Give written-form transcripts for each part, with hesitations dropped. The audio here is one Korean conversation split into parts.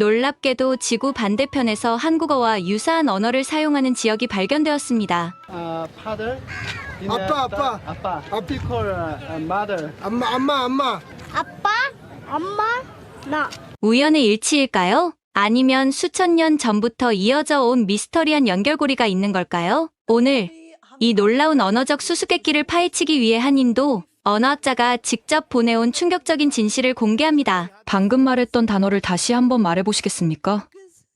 놀랍게도 지구 반대편에서 한국어와 유사한 언어를 사용하는 지역이 발견되었습니다. father. 아빠. We call mother. 엄마. 아빠, 엄마, 나. 우연의 일치일까요? 아니면 수천 년 전부터 이어져 온 미스터리한 연결고리가 있는 걸까요? 오늘 이 놀라운 언어적 수수께끼를 파헤치기 위해 한 인도 언어학자가 직접 보내온 충격적인 진실을 공개합니다. 방금 말했던 단어를 다시 한번 말해보시겠습니까?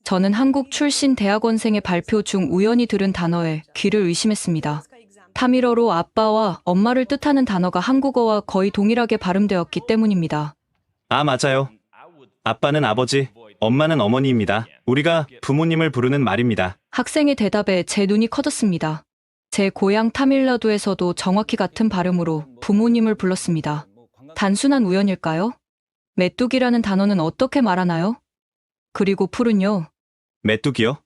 저는 한국 출신 대학원생의 발표 중 우연히 들은 단어에 귀를 의심했습니다. 타밀어로 아빠와 엄마를 뜻하는 단어가 한국어와 거의 동일하게 발음되었기 때문입니다. 아, 맞아요. 아빠는 아버지, 엄마는 어머니입니다. 우리가 부모님을 부르는 말입니다. 학생의 대답에 제 눈이 커졌습니다. 제 고향 타밀나두에서도 정확히 같은 발음으로 부모님을 불렀습니다. 단순한 우연일까요? 메뚜기라는 단어는 어떻게 말하나요? 그리고 풀은요? 메뚜기요?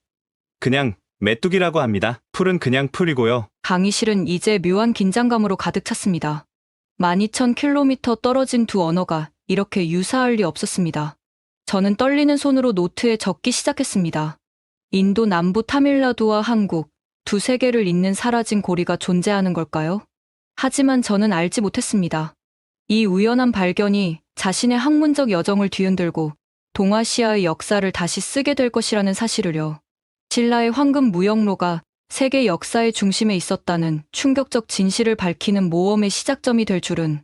그냥 메뚜기라고 합니다. 풀은 그냥 풀이고요. 강의실은 이제 묘한 긴장감으로 가득 찼습니다. 12,000km 떨어진 두 언어가 이렇게 유사할 리 없었습니다. 저는 떨리는 손으로 노트에 적기 시작했습니다. 인도 남부 타밀나두와 한국, 두 세계를 잇는 사라진 고리가 존재하는 걸까요? 하지만 저는 알지 못했습니다. 이 우연한 발견이 자신의 학문적 여정을 뒤흔들고 동아시아의 역사를 다시 쓰게 될 것이라는 사실을요. 신라의 황금 무역로가 세계 역사의 중심에 있었다는 충격적 진실을 밝히는 모험의 시작점이 될 줄은.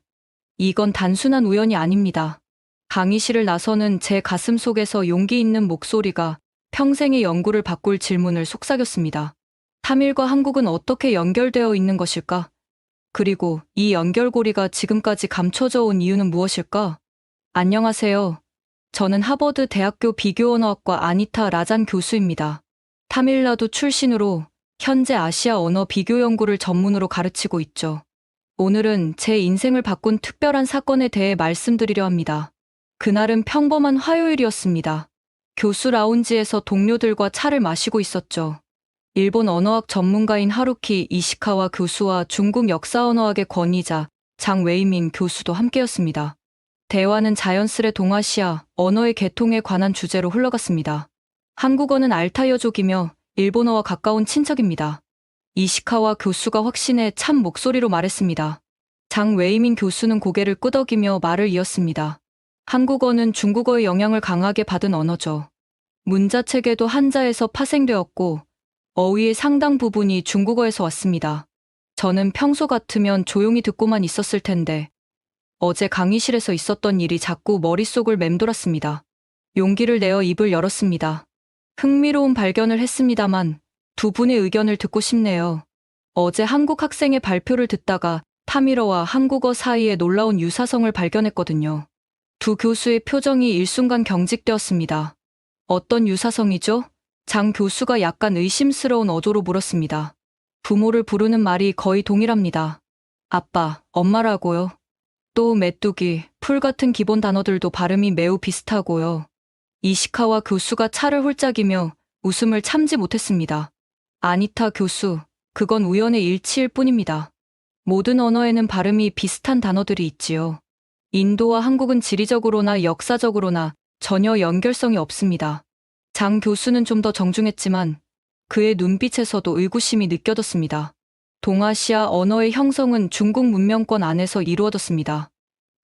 이건 단순한 우연이 아닙니다. 강의실을 나서는 제 가슴 속에서 용기 있는 목소리가 평생의 연구를 바꿀 질문을 속삭였습니다. 타밀과 한국은 어떻게 연결되어 있는 것일까? 그리고 이 연결고리가 지금까지 감춰져 온 이유는 무엇일까? 안녕하세요. 저는 하버드 대학교 비교언어학과 아니타 라잔 교수입니다. 타밀나두 출신으로 현재 아시아 언어 비교 연구를 전문으로 가르치고 있죠. 오늘은 제 인생을 바꾼 특별한 사건에 대해 말씀드리려 합니다. 그날은 평범한 화요일이었습니다. 교수 라운지에서 동료들과 차를 마시고 있었죠. 일본 언어학 전문가인 하루키 이시카와 교수와 중국 역사 언어학의 권위자 장 웨이민 교수도 함께였습니다. 대화는 자연스레 동아시아 언어의 계통에 관한 주제로 흘러갔습니다. 한국어는 알타이어족이며 일본어와 가까운 친척입니다. 이시카와 교수가 확신에 찬 목소리로 말했습니다. 장 웨이민 교수는 고개를 끄덕이며 말을 이었습니다. 한국어는 중국어의 영향을 강하게 받은 언어죠. 문자 체계도 한자에서 파생되었고 어휘의 상당 부분이 중국어에서 왔습니다. 저는 평소 같으면 조용히 듣고만 있었을 텐데 어제 강의실에서 있었던 일이 자꾸 머릿속을 맴돌았습니다. 용기를 내어 입을 열었습니다. 흥미로운 발견을 했습니다만 두 분의 의견을 듣고 싶네요. 어제 한국 학생의 발표를 듣다가 타밀어와 한국어 사이에 놀라운 유사성을 발견했거든요. 두 교수의 표정이 일순간 경직되었습니다. 어떤 유사성이죠? 장 교수가 약간 의심스러운 어조로 물었습니다. 부모를 부르는 말이 거의 동일합니다. 아빠, 엄마라고요. 또 메뚜기, 풀 같은 기본 단어들도 발음이 매우 비슷하고요. 이시카와 교수가 차를 홀짝이며 웃음을 참지 못했습니다. 아니타 교수, 그건 우연의 일치일 뿐입니다. 모든 언어에는 발음이 비슷한 단어들이 있지요. 인도와 한국은 지리적으로나 역사적으로나 전혀 연결성이 없습니다. 장 교수는 좀 더 정중했지만 그의 눈빛에서도 의구심이 느껴졌습니다. 동아시아 언어의 형성은 중국 문명권 안에서 이루어졌습니다.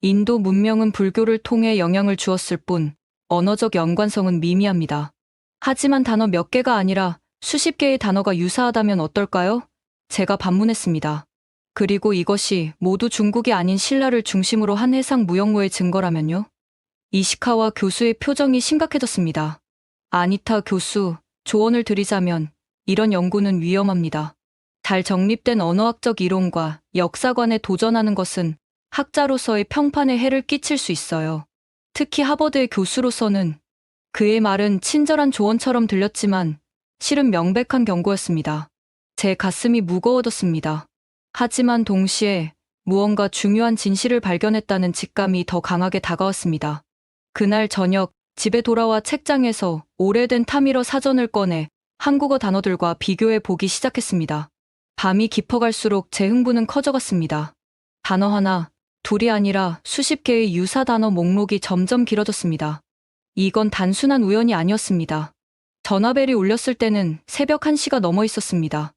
인도 문명은 불교를 통해 영향을 주었을 뿐 언어적 연관성은 미미합니다. 하지만 단어 몇 개가 아니라 수십 개의 단어가 유사하다면 어떨까요? 제가 반문했습니다. 그리고 이것이 모두 중국이 아닌 신라를 중심으로 한 해상 무역로의 증거라면요? 이시카와 교수의 표정이 심각해졌습니다. 아니타 교수, 조언을 드리자면 이런 연구는 위험합니다. 잘 정립된 언어학적 이론과 역사관에 도전하는 것은 학자로서의 평판에 해를 끼칠 수 있어요. 특히 하버드의 교수로서는. 그의 말은 친절한 조언처럼 들렸지만 실은 명백한 경고였습니다. 제 가슴이 무거워졌습니다. 하지만 동시에 무언가 중요한 진실을 발견했다는 직감이 더 강하게 다가왔습니다. 그날 저녁 집에 돌아와 책장에서 오래된 타밀어 사전을 꺼내 한국어 단어들과 비교해 보기 시작했습니다. 밤이 깊어갈수록 제 흥분은 커져갔습니다. 단어 하나, 둘이 아니라 수십 개의 유사 단어 목록이 점점 길어졌습니다. 이건 단순한 우연이 아니었습니다. 전화벨이 울렸을 때는 새벽 1시가 넘어 있었습니다.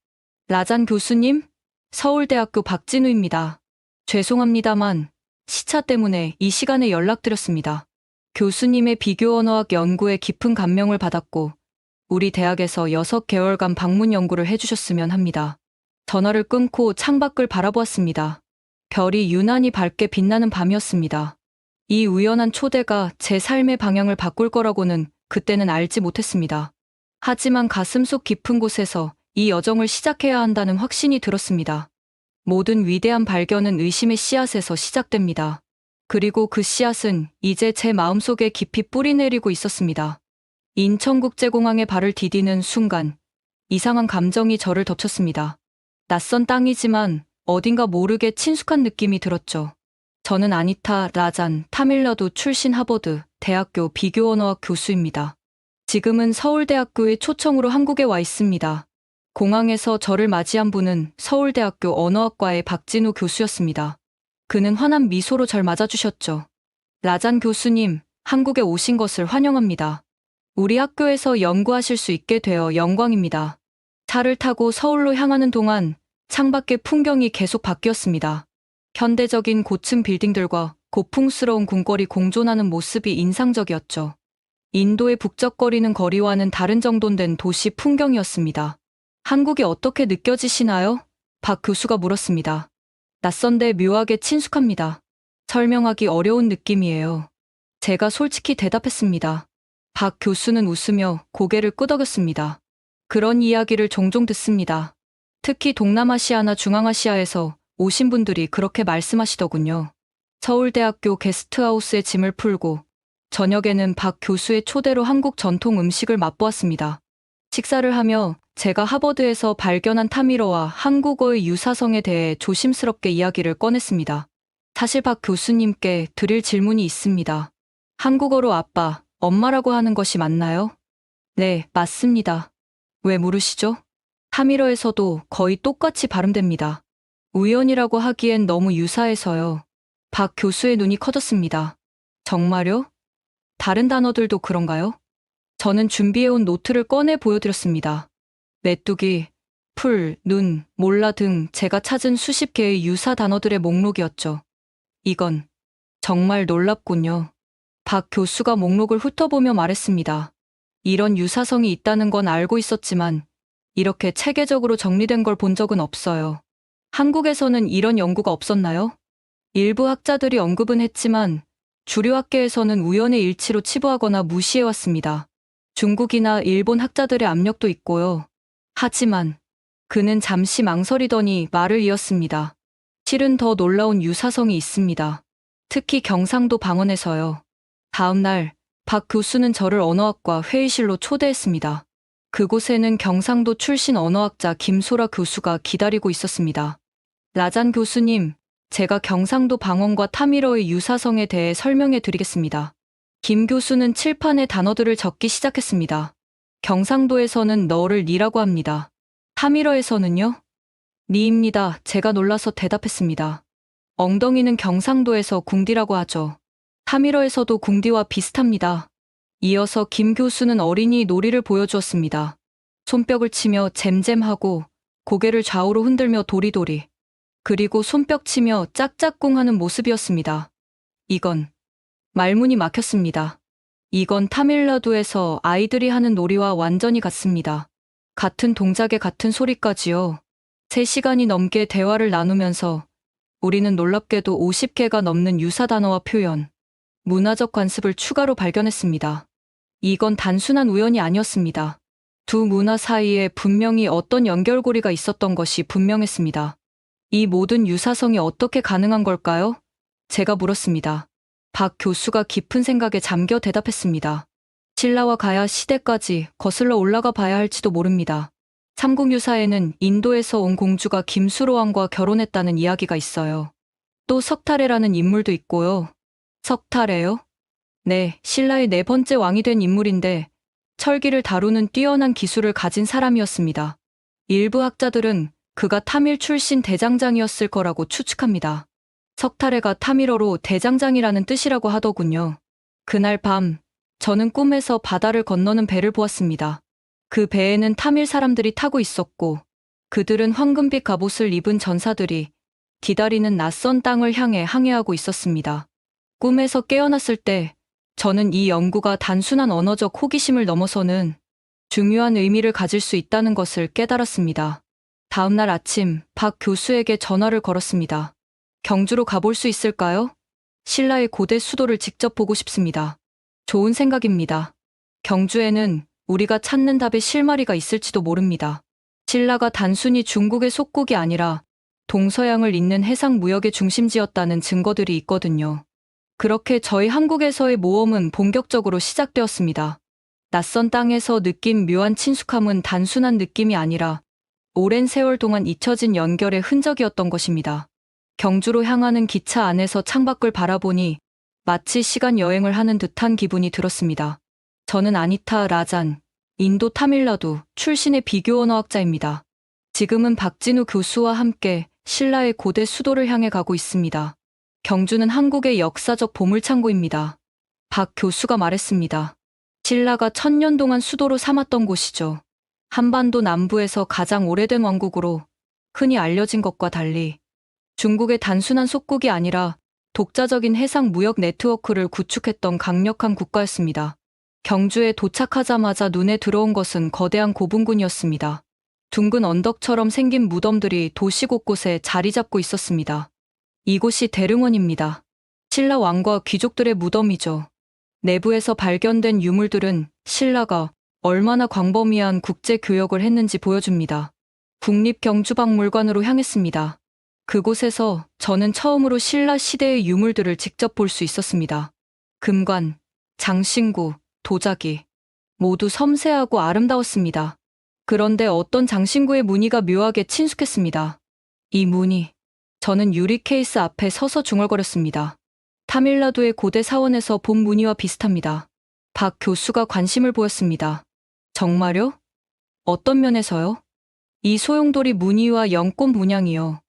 라잔 교수님, 서울대학교 박진우입니다. 죄송합니다만 시차 때문에 이 시간에 연락드렸습니다. 교수님의 비교 언어학 연구에 깊은 감명을 받았고 우리 대학에서 6개월간 방문 연구를 해주셨으면 합니다. 전화를 끊고 창밖을 바라보았습니다. 별이 유난히 밝게 빛나는 밤이었습니다. 이 우연한 초대가 제 삶의 방향을 바꿀 거라고는 그때는 알지 못했습니다. 하지만 가슴속 깊은 곳에서 이 여정을 시작해야 한다는 확신이 들었습니다. 모든 위대한 발견은 의심의 씨앗에서 시작됩니다. 그리고 그 씨앗은 이제 제 마음속에 깊이 뿌리내리고 있었습니다. 인천국제공항에 발을 디디는 순간 이상한 감정이 저를 덮쳤습니다. 낯선 땅이지만 어딘가 모르게 친숙한 느낌이 들었죠. 저는 아니타 라잔 타밀라두 출신 하버드 대학교 비교언어학 교수입니다. 지금은 서울대학교의 초청으로 한국에 와 있습니다. 공항에서 저를 맞이한 분은 서울대학교 언어학과의 박진우 교수였습니다. 그는 환한 미소로 절 맞아주셨죠. 라잔 교수님, 한국에 오신 것을 환영합니다. 우리 학교에서 연구하실 수 있게 되어 영광입니다. 차를 타고 서울로 향하는 동안 창밖의 풍경이 계속 바뀌었습니다. 현대적인 고층 빌딩들과 고풍스러운 궁궐이 공존하는 모습이 인상적이었죠. 인도의 북적거리는 거리와는 다른 정돈된 도시 풍경이었습니다. 한국이 어떻게 느껴지시나요? 박 교수가 물었습니다. 낯선데 묘하게 친숙합니다. 설명하기 어려운 느낌이에요. 제가 솔직히 대답했습니다. 박 교수는 웃으며 고개를 끄덕였습니다. 그런 이야기를 종종 듣습니다. 특히 동남아시아나 중앙아시아에서 오신 분들이 그렇게 말씀하시더군요. 서울대학교 게스트하우스에 짐을 풀고 저녁에는 박 교수의 초대로 한국 전통 음식을 맛보았습니다. 식사를 하며 제가 하버드에서 발견한 타미러와 한국어의 유사성에 대해 조심스럽게 이야기를 꺼냈습니다. 사실 박 교수님께 드릴 질문이 있습니다. 한국어로 아빠, 엄마라고 하는 것이 맞나요? 네, 맞습니다. 왜 물으시죠? 타미러에서도 거의 똑같이 발음됩니다. 우연이라고 하기엔 너무 유사해서요. 박 교수의 눈이 커졌습니다. 정말요? 다른 단어들도 그런가요? 저는 준비해온 노트를 꺼내 보여드렸습니다. 메뚜기, 풀, 눈, 몰라 등 제가 찾은 수십 개의 유사 단어들의 목록이었죠. 이건 정말 놀랍군요. 박 교수가 목록을 훑어보며 말했습니다. 이런 유사성이 있다는 건 알고 있었지만 이렇게 체계적으로 정리된 걸 본 적은 없어요. 한국에서는 이런 연구가 없었나요? 일부 학자들이 언급은 했지만 주류 학계에서는 우연의 일치로 치부하거나 무시해왔습니다. 중국이나 일본 학자들의 압력도 있고요. 하지만 그는 잠시 망설이더니 말을 이었습니다. 실은 더 놀라운 유사성이 있습니다. 특히 경상도 방언에서요. 다음 날 박 교수는 저를 언어학과 회의실로 초대했습니다. 그곳에는 경상도 출신 언어학자 김소라 교수가 기다리고 있었습니다. 라잔 교수님, 제가 경상도 방언과 타미러의 유사성에 대해 설명해 드리겠습니다. 김 교수는 칠판에 단어들을 적기 시작했습니다. 경상도에서는 너를 니라고 합니다. 타미러에서는요? 니입니다. 제가 놀라서 대답했습니다. 엉덩이는 경상도에서 궁디라고 하죠. 타미러에서도 궁디와 비슷합니다. 이어서 김 교수는 어린이 놀이를 보여주었습니다. 손뼉을 치며 잼잼하고 고개를 좌우로 흔들며 도리도리. 그리고 손뼉 치며 짝짝꿍 하는 모습이었습니다. 이건 말문이 막혔습니다. 이건 타밀나두에서 아이들이 하는 놀이와 완전히 같습니다. 같은 동작에 같은 소리까지요. 3시간이 넘게 대화를 나누면서 우리는 놀랍게도 50개가 넘는 유사 단어와 표현, 문화적 관습을 추가로 발견했습니다. 이건 단순한 우연이 아니었습니다. 두 문화 사이에 분명히 어떤 연결고리가 있었던 것이 분명했습니다. 이 모든 유사성이 어떻게 가능한 걸까요? 제가 물었습니다. 박 교수가 깊은 생각에 잠겨 대답했습니다. 신라와 가야 시대까지 거슬러 올라가 봐야 할지도 모릅니다. 삼국유사에는 인도에서 온 공주가 김수로 왕과 결혼했다는 이야기가 있어요. 또 석탈해라는 인물도 있고요. 석탈해요? 네, 신라의 4번째 왕이 된 인물인데 철기를 다루는 뛰어난 기술을 가진 사람이었습니다. 일부 학자들은 그가 타밀 출신 대장장이었을 거라고 추측합니다. 석탈해가 타밀어로 대장장이라는 뜻이라고 하더군요. 그날 밤 저는 꿈에서 바다를 건너는 배를 보았습니다. 그 배에는 타밀 사람들이 타고 있었고, 그들은 황금빛 갑옷을 입은 전사들이 기다리는 낯선 땅을 향해 항해하고 있었습니다. 꿈에서 깨어났을 때 저는 이 연구가 단순한 언어적 호기심을 넘어서는 중요한 의미를 가질 수 있다는 것을 깨달았습니다. 다음 날 아침 박 교수에게 전화를 걸었습니다. 경주로 가볼 수 있을까요? 신라의 고대 수도를 직접 보고 싶습니다. 좋은 생각입니다. 경주에는 우리가 찾는 답의 실마리가 있을지도 모릅니다. 신라가 단순히 중국의 속국이 아니라 동서양을 잇는 해상 무역의 중심지였다는 증거들이 있거든요. 그렇게 저희 한국에서의 모험은 본격적으로 시작되었습니다. 낯선 땅에서 느낀 묘한 친숙함은 단순한 느낌이 아니라 오랜 세월 동안 잊혀진 연결의 흔적이었던 것입니다. 경주로 향하는 기차 안에서 창밖을 바라보니 마치 시간 여행을 하는 듯한 기분이 들었습니다. 저는 아니타 라잔, 인도 타밀나두 출신의 비교 언어학자입니다. 지금은 박진우 교수와 함께 신라의 고대 수도를 향해 가고 있습니다. 경주는 한국의 역사적 보물창고입니다. 박 교수가 말했습니다. 신라가 1000년 동안 수도로 삼았던 곳이죠. 한반도 남부에서 가장 오래된 왕국으로 흔히 알려진 것과 달리 중국의 단순한 속국이 아니라 독자적인 해상 무역 네트워크를 구축했던 강력한 국가였습니다. 경주에 도착하자마자 눈에 들어온 것은 거대한 고분군이었습니다. 둥근 언덕처럼 생긴 무덤들이 도시 곳곳에 자리 잡고 있었습니다. 이곳이 대릉원입니다. 신라 왕과 귀족들의 무덤이죠. 내부에서 발견된 유물들은 신라가 얼마나 광범위한 국제 교역을 했는지 보여줍니다. 국립경주박물관으로 향했습니다. 그곳에서 저는 처음으로 신라 시대의 유물들을 직접 볼 수 있었습니다. 금관, 장신구, 도자기 모두 섬세하고 아름다웠습니다. 그런데 어떤 장신구의 무늬가 묘하게 친숙했습니다. 이 무늬, 저는 유리 케이스 앞에 서서 중얼거렸습니다. 타밀나두의 고대 사원에서 본 무늬와 비슷합니다. 박 교수가 관심을 보였습니다. 정말요? 어떤 면에서요? 이 소용돌이 무늬와 연꽃 문양이요.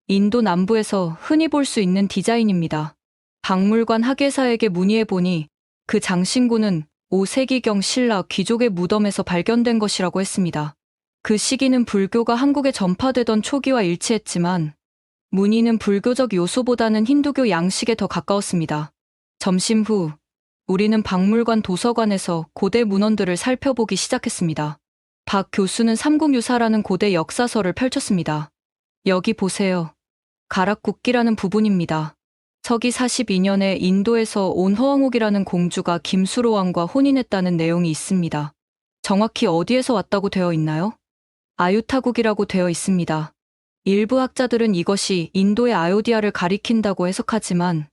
인도 남부에서 흔히 볼 수 있는 디자인입니다. 박물관 학예사에게 문의해보니 그 장신구는 5세기경 신라 귀족의 무덤에서 발견된 것이라고 했습니다. 그 시기는 불교가 한국에 전파되던 초기와 일치했지만 무늬는 불교적 요소보다는 힌두교 양식에 더 가까웠습니다. 점심 후 우리는 박물관 도서관에서 고대 문헌들을 살펴보기 시작했습니다. 박 교수는 삼국유사라는 고대 역사서를 펼쳤습니다. 여기 보세요. 가락국기라는 부분입니다. 서기 42년에 인도에서 온 허왕옥이라는 공주가 김수로 왕과 혼인했다는 내용이 있습니다. 정확히 어디에서 왔다고 되어 있나요? 아유타국이라고 되어 있습니다. 일부 학자들은 이것이 인도의 아요디아를 가리킨다고 해석하지만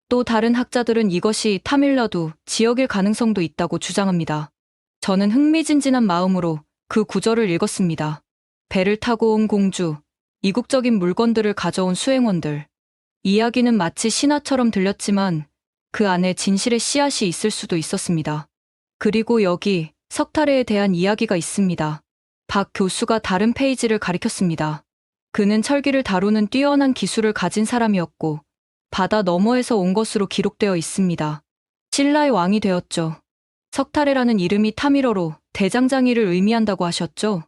또 다른 학자들은 이것이 타밀나두 지역일 가능성도 있다고 주장합니다. 저는 흥미진진한 마음으로 그 구절을 읽었습니다. 배를 타고 온 공주, 이국적인 물건들을 가져온 수행원들. 이야기는 마치 신화처럼 들렸지만 그 안에 진실의 씨앗이 있을 수도 있었습니다. 그리고 여기 석타래에 대한 이야기가 있습니다. 박 교수가 다른 페이지를 가리켰습니다. 그는 철기를 다루는 뛰어난 기술을 가진 사람이었고 바다 너머에서 온 것으로 기록되어 있습니다. 신라의 왕이 되었죠. 석타래라는 이름이 타밀어로 대장장이를 의미한다고 하셨죠?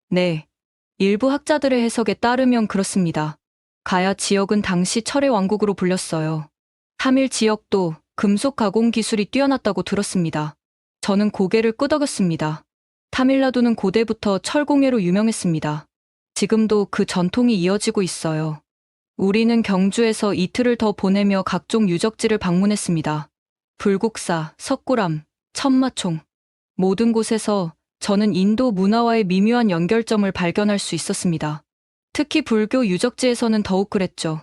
네. 일부 학자들의 해석에 따르면 그렇습니다. 가야 지역은 당시 철의 왕국으로 불렸어요. 타밀 지역도 금속 가공 기술이 뛰어났다고 들었습니다. 저는 고개를 끄덕였습니다. 타밀나두는 고대부터 철공예로 유명했습니다. 지금도 그 전통이 이어지고 있어요. 우리는 경주에서 이틀을 더 보내며 각종 유적지를 방문했습니다. 불국사, 석굴암, 천마총. 모든 곳에서 저는 인도 문화와의 미묘한 연결점을 발견할 수 있었습니다. 특히 불교 유적지에서는 더욱 그랬죠.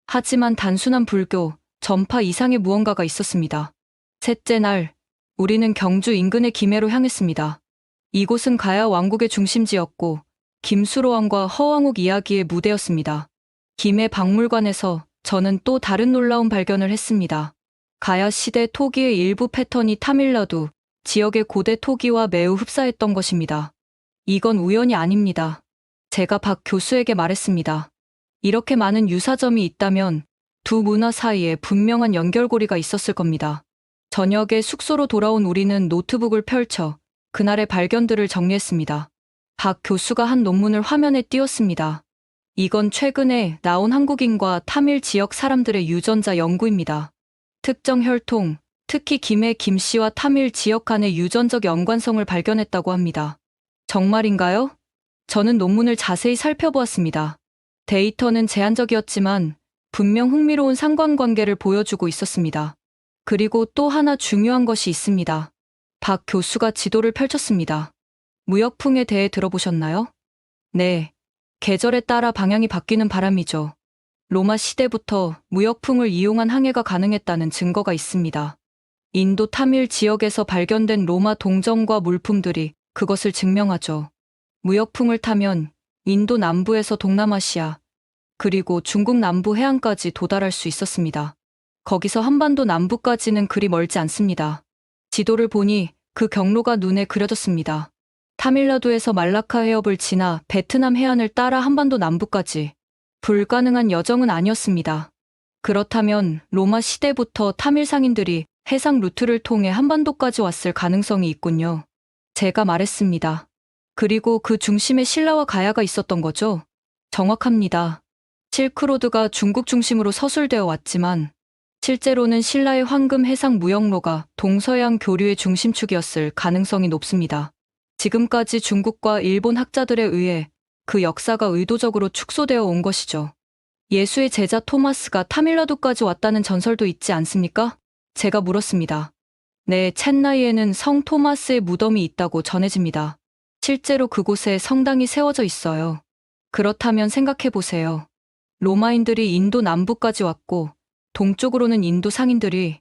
하지만 단순한 불교, 전파 이상의 무언가가 있었습니다. 셋째 날, 우리는 경주 인근의 김해로 향했습니다. 이곳은 가야 왕국의 중심지였고 김수로 왕과 허왕옥 이야기의 무대였습니다. 김해 박물관에서 저는 또 다른 놀라운 발견을 했습니다. 가야 시대 토기의 일부 패턴이 타밀나두 지역의 고대 토기와 매우 흡사했던 것입니다. 이건 우연이 아닙니다. 제가 박 교수에게 말했습니다. 이렇게 많은 유사점이 있다면 두 문화 사이에 분명한 연결고리가 있었을 겁니다. 저녁에 숙소로 돌아온 우리는 노트북을 펼쳐 그날의 발견들을 정리했습니다. 박 교수가 한 논문을 화면에 띄웠습니다. 이건 최근에 나온 한국인과 타밀 지역 사람들의 유전자 연구입니다. 특정 혈통, 특히 김해 김씨와 타밀 지역 간의 유전적 연관성을 발견했다고 합니다. 정말인가요? 저는 논문을 자세히 살펴보았습니다. 데이터는 제한적이었지만 분명 흥미로운 상관관계를 보여주고 있었습니다. 그리고 또 하나 중요한 것이 있습니다. 박 교수가 지도를 펼쳤습니다. 무역풍에 대해 들어보셨나요? 네. 계절에 따라 방향이 바뀌는 바람이죠. 로마 시대부터 무역풍을 이용한 항해가 가능했다는 증거가 있습니다. 인도 타밀 지역에서 발견된 로마 동전과 물품들이 그것을 증명하죠. 무역풍을 타면 인도 남부에서 동남아시아, 그리고 중국 남부 해안까지 도달할 수 있었습니다. 거기서 한반도 남부까지는 그리 멀지 않습니다. 지도를 보니 그 경로가 눈에 그려졌습니다. 타밀나두에서 말라카 해협을 지나 베트남 해안을 따라 한반도 남부까지. 불가능한 여정은 아니었습니다. 그렇다면 로마 시대부터 타밀 상인들이 해상 루트를 통해 한반도까지 왔을 가능성이 있군요. 제가 말했습니다. 그리고 그 중심에 신라와 가야가 있었던 거죠? 정확합니다. 실크로드가 중국 중심으로 서술되어 왔지만 실제로는 신라의 황금 해상 무역로가 동서양 교류의 중심축이었을 가능성이 높습니다. 지금까지 중국과 일본 학자들에 의해 그 역사가 의도적으로 축소되어 온 것이죠. 예수의 제자 토마스가 타밀나두까지 왔다는 전설도 있지 않습니까? 제가 물었습니다. 네, 첸나이에는 성 토마스의 무덤이 있다고 전해집니다. 실제로 그곳에 성당이 세워져 있어요. 그렇다면 생각해보세요. 로마인들이 인도 남부까지 왔고 동쪽으로는 인도 상인들이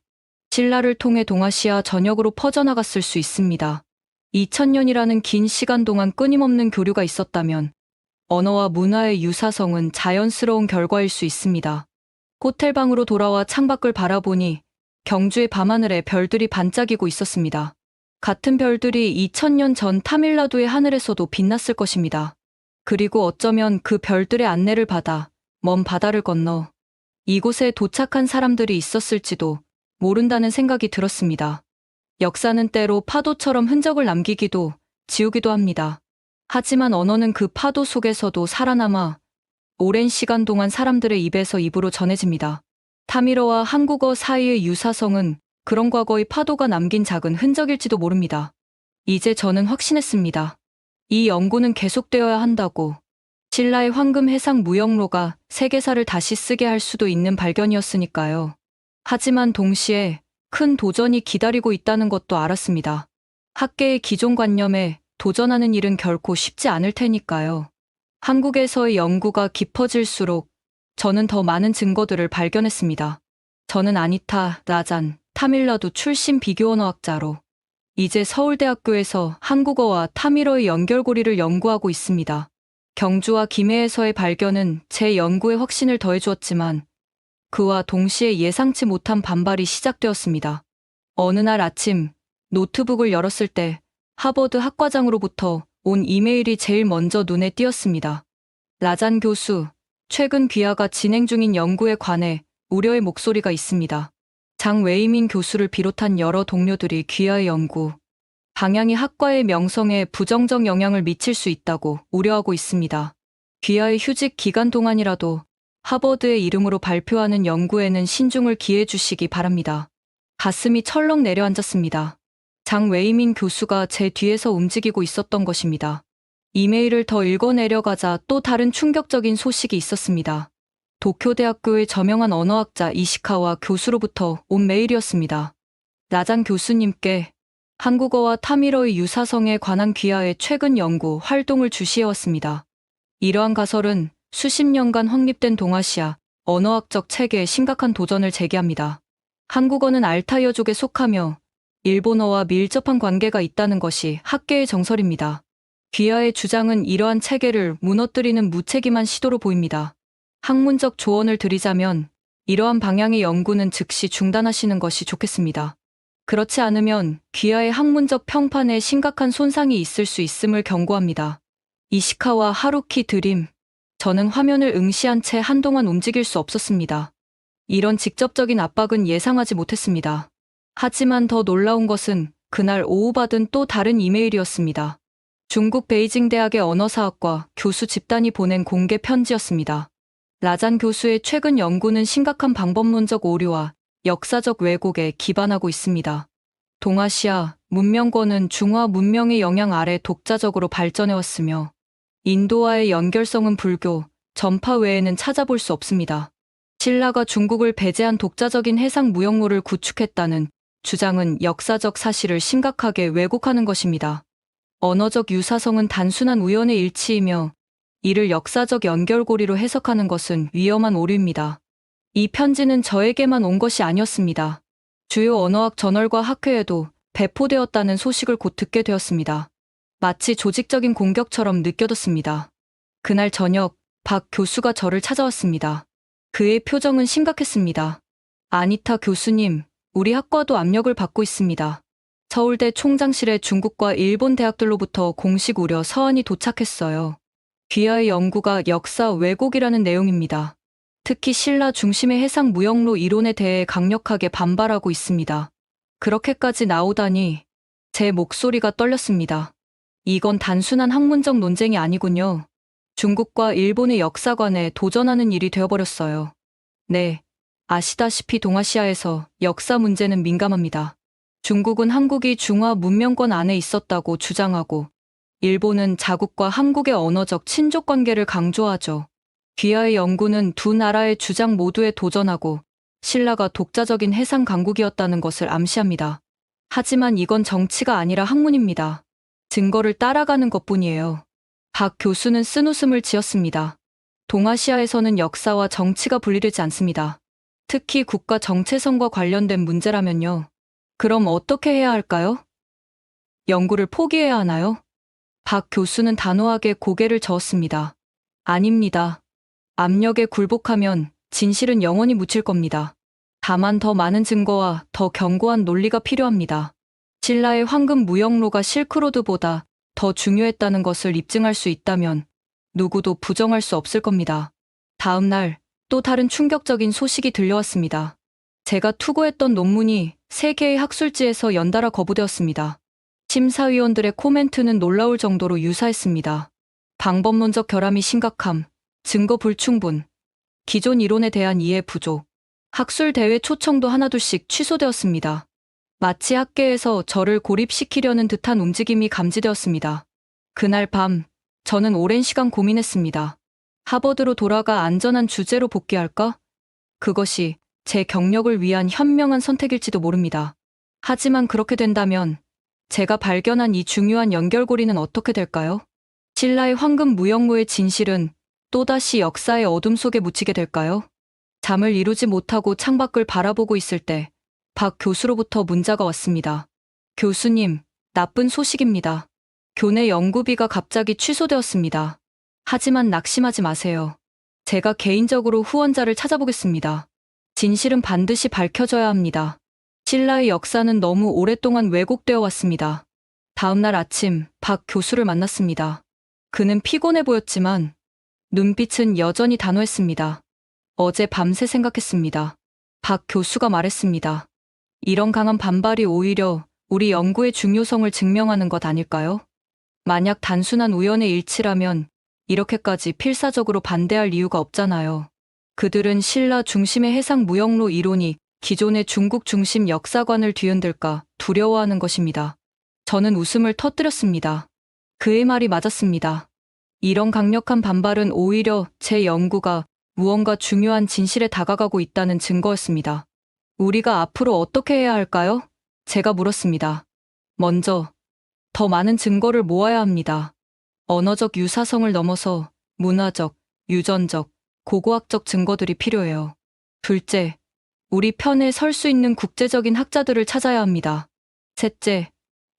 신라를 통해 동아시아 전역으로 퍼져나갔을 수 있습니다. 2000년이라는 긴 시간 동안 끊임없는 교류가 있었다면 언어와 문화의 유사성은 자연스러운 결과일 수 있습니다. 호텔방으로 돌아와 창밖을 바라보니 경주의 밤하늘에 별들이 반짝이고 있었습니다. 같은 별들이 2000년 전 타밀나두의 하늘에서도 빛났을 것입니다. 그리고 어쩌면 그 별들의 안내를 받아 먼 바다를 건너 이곳에 도착한 사람들이 있었을지도 모른다는 생각이 들었습니다. 역사는 때로 파도처럼 흔적을 남기기도 지우기도 합니다. 하지만 언어는 그 파도 속에서도 살아남아 오랜 시간 동안 사람들의 입에서 입으로 전해집니다. 타밀어와 한국어 사이의 유사성은 그런 과거의 파도가 남긴 작은 흔적일지도 모릅니다. 이제 저는 확신했습니다. 이 연구는 계속되어야 한다고. 신라의 황금 해상 무역로가 세계사를 다시 쓰게 할 수도 있는 발견이었으니까요. 하지만 동시에 큰 도전이 기다리고 있다는 것도 알았습니다. 학계의 기존 관념에 도전하는 일은 결코 쉽지 않을 테니까요. 한국에서의 연구가 깊어질수록 저는 더 많은 증거들을 발견했습니다. 저는 아니타 라잔, 타밀나두 출신 비교 언어학자로 이제 서울대학교에서 한국어와 타밀어의 연결고리를 연구하고 있습니다. 경주와 김해에서의 발견은 제 연구에 확신을 더해주었지만 그와 동시에 예상치 못한 반발이 시작되었습니다. 어느 날 아침 노트북을 열었을 때 하버드 학과장으로부터 온 이메일이 제일 먼저 눈에 띄었습니다. 라잔 교수, 최근 귀하가 진행 중인 연구에 관해 우려의 목소리가 있습니다. 장 웨이민 교수를 비롯한 여러 동료들이 귀하의 연구 방향이 학과의 명성에 부정적 영향을 미칠 수 있다고 우려하고 있습니다. 귀하의 휴직 기간 동안이라도 하버드의 이름으로 발표하는 연구에는 신중을 기해 주시기 바랍니다. 가슴이 철렁 내려앉았습니다. 장 웨이민 교수가 제 뒤에서 움직이고 있었던 것입니다. 이메일을 더 읽어내려가자 또 다른 충격적인 소식이 있었습니다. 도쿄대학교의 저명한 언어학자 이시카와 교수로부터 온 메일이었습니다. 라잔 교수님께 한국어와 타밀어의 유사성에 관한 귀하의 최근 연구 활동을 주시해왔습니다. 이러한 가설은 수십 년간 확립된 동아시아 언어학적 체계에 심각한 도전을 제기합니다. 한국어는 알타이어족에 속하며 일본어와 밀접한 관계가 있다는 것이 학계의 정설입니다. 귀하의 주장은 이러한 체계를 무너뜨리는 무책임한 시도로 보입니다. 학문적 조언을 드리자면 이러한 방향의 연구는 즉시 중단하시는 것이 좋겠습니다. 그렇지 않으면 귀하의 학문적 평판에 심각한 손상이 있을 수 있음을 경고합니다. 이시카와 하루키 드림. 저는 화면을 응시한 채 한동안 움직일 수 없었습니다. 이런 직접적인 압박은 예상하지 못했습니다. 하지만 더 놀라운 것은 그날 오후 받은 또 다른 이메일이었습니다. 중국 베이징 대학의 언어사학과 교수 집단이 보낸 공개 편지였습니다. 라잔 교수의 최근 연구는 심각한 방법론적 오류와 역사적 왜곡에 기반하고 있습니다. 동아시아 문명권은 중화 문명의 영향 아래 독자적으로 발전해왔으며 인도와의 연결성은 불교, 전파 외에는 찾아볼 수 없습니다. 신라가 중국을 배제한 독자적인 해상 무역로를 구축했다는 주장은 역사적 사실을 심각하게 왜곡하는 것입니다. 언어적 유사성은 단순한 우연의 일치이며 이를 역사적 연결고리로 해석하는 것은 위험한 오류입니다. 이 편지는 저에게만 온 것이 아니었습니다. 주요 언어학 저널과 학회에도 배포되었다는 소식을 곧 듣게 되었습니다. 마치 조직적인 공격처럼 느껴졌습니다. 그날 저녁 박 교수가 저를 찾아왔습니다. 그의 표정은 심각했습니다. 아니타 교수님, 우리 학과도 압력을 받고 있습니다. 서울대 총장실에 중국과 일본 대학들로부터 공식 우려 서한이 도착했어요. 귀하의 연구가 역사 왜곡이라는 내용입니다. 특히 신라 중심의 해상 무역로 이론에 대해 강력하게 반발하고 있습니다. 그렇게까지 나오다니 제 목소리가 떨렸습니다. 이건 단순한 학문적 논쟁이 아니군요. 중국과 일본의 역사관에 도전하는 일이 되어버렸어요. 네, 아시다시피 동아시아에서 역사 문제는 민감합니다. 중국은 한국이 중화 문명권 안에 있었다고 주장하고 일본은 자국과 한국의 언어적 친족 관계를 강조하죠. 귀하의 연구는 두 나라의 주장 모두에 도전하고 신라가 독자적인 해상 강국이었다는 것을 암시합니다. 하지만 이건 정치가 아니라 학문입니다. 증거를 따라가는 것뿐이에요. 박 교수는 쓴웃음을 지었습니다. 동아시아에서는 역사와 정치가 분리되지 않습니다. 특히 국가 정체성과 관련된 문제라면요. 그럼 어떻게 해야 할까요? 연구를 포기해야 하나요? 박 교수는 단호하게 고개를 저었습니다. 아닙니다. 압력에 굴복하면 진실은 영원히 묻힐 겁니다. 다만 더 많은 증거와 더 견고한 논리가 필요합니다. 신라의 황금 무역로가 실크로드보다 더 중요했다는 것을 입증할 수 있다면 누구도 부정할 수 없을 겁니다. 다음 날 또 다른 충격적인 소식이 들려왔습니다. 제가 투고했던 논문이 세 개의 학술지에서 연달아 거부되었습니다. 심사위원들의 코멘트는 놀라울 정도로 유사했습니다. 방법론적 결함이 심각함, 증거 불충분, 기존 이론에 대한 이해 부족, 학술 대회 초청도 하나둘씩 취소되었습니다. 마치 학계에서 저를 고립시키려는 듯한 움직임이 감지되었습니다. 그날 밤, 저는 오랜 시간 고민했습니다. 하버드로 돌아가 안전한 주제로 복귀할까? 그것이 제 경력을 위한 현명한 선택일지도 모릅니다. 하지만 그렇게 된다면 제가 발견한 이 중요한 연결고리는 어떻게 될까요? 신라의 황금 무역로의 진실은 또다시 역사의 어둠 속에 묻히게 될까요? 잠을 이루지 못하고 창밖을 바라보고 있을 때 박 교수로부터 문자가 왔습니다. 교수님, 나쁜 소식입니다. 교내 연구비가 갑자기 취소되었습니다. 하지만 낙심하지 마세요. 제가 개인적으로 후원자를 찾아보겠습니다. 진실은 반드시 밝혀져야 합니다. 신라의 역사는 너무 오랫동안 왜곡되어 왔습니다. 다음 날 아침 박 교수를 만났습니다. 그는 피곤해 보였지만 눈빛은 여전히 단호했습니다. 어제 밤새 생각했습니다. 박 교수가 말했습니다. 이런 강한 반발이 오히려 우리 연구의 중요성을 증명하는 것 아닐까요? 만약 단순한 우연의 일치라면 이렇게까지 필사적으로 반대할 이유가 없잖아요. 그들은 신라 중심의 해상 무역로 이론이 기존의 중국 중심 역사관을 뒤흔들까 두려워하는 것입니다. 저는 웃음을 터뜨렸습니다. 그의 말이 맞았습니다. 이런 강력한 반발은 오히려 제 연구가 무언가 중요한 진실에 다가가고 있다는 증거였습니다. 우리가 앞으로 어떻게 해야 할까요? 제가 물었습니다. 먼저, 더 많은 증거를 모아야 합니다. 언어적 유사성을 넘어서 문화적, 유전적, 고고학적 증거들이 필요해요. 둘째, 우리 편에 설 수 있는 국제적인 학자들을 찾아야 합니다. 셋째,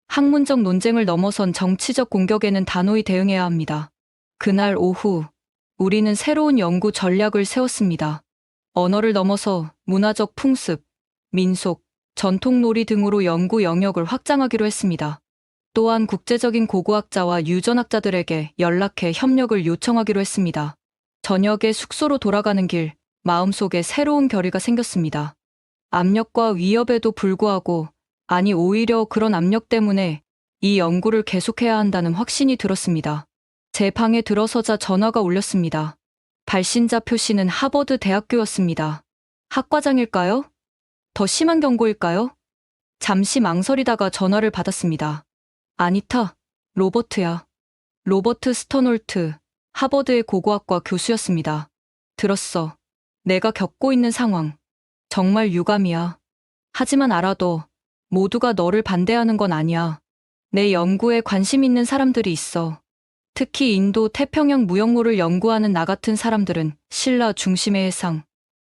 학문적 논쟁을 넘어선 정치적 공격에는 단호히 대응해야 합니다. 그날 오후, 우리는 새로운 연구 전략을 세웠습니다. 언어를 넘어서 문화적 풍습, 민속, 전통놀이 등으로 연구 영역을 확장하기로 했습니다. 또한 국제적인 고고학자와 유전학자들에게 연락해 협력을 요청하기로 했습니다. 저녁에 숙소로 돌아가는 길, 마음속에 새로운 결의가 생겼습니다. 압력과 위협에도 불구하고, 아니 오히려 그런 압력 때문에 이 연구를 계속해야 한다는 확신이 들었습니다. 제 방에 들어서자 전화가 울렸습니다. 발신자 표시는 하버드 대학교였습니다. 학과장일까요? 더 심한 경고일까요? 잠시 망설이다가 전화를 받았습니다. 아니타, 로버트야. 로버트 스턴홀트, 하버드의 고고학과 교수였습니다. 들었어. 내가 겪고 있는 상황. 정말 유감이야. 하지만 알아도 모두가 너를 반대하는 건 아니야. 내 연구에 관심 있는 사람들이 있어. 특히 인도 태평양 무역로를 연구하는 나 같은 사람들은 신라 중심의 해상,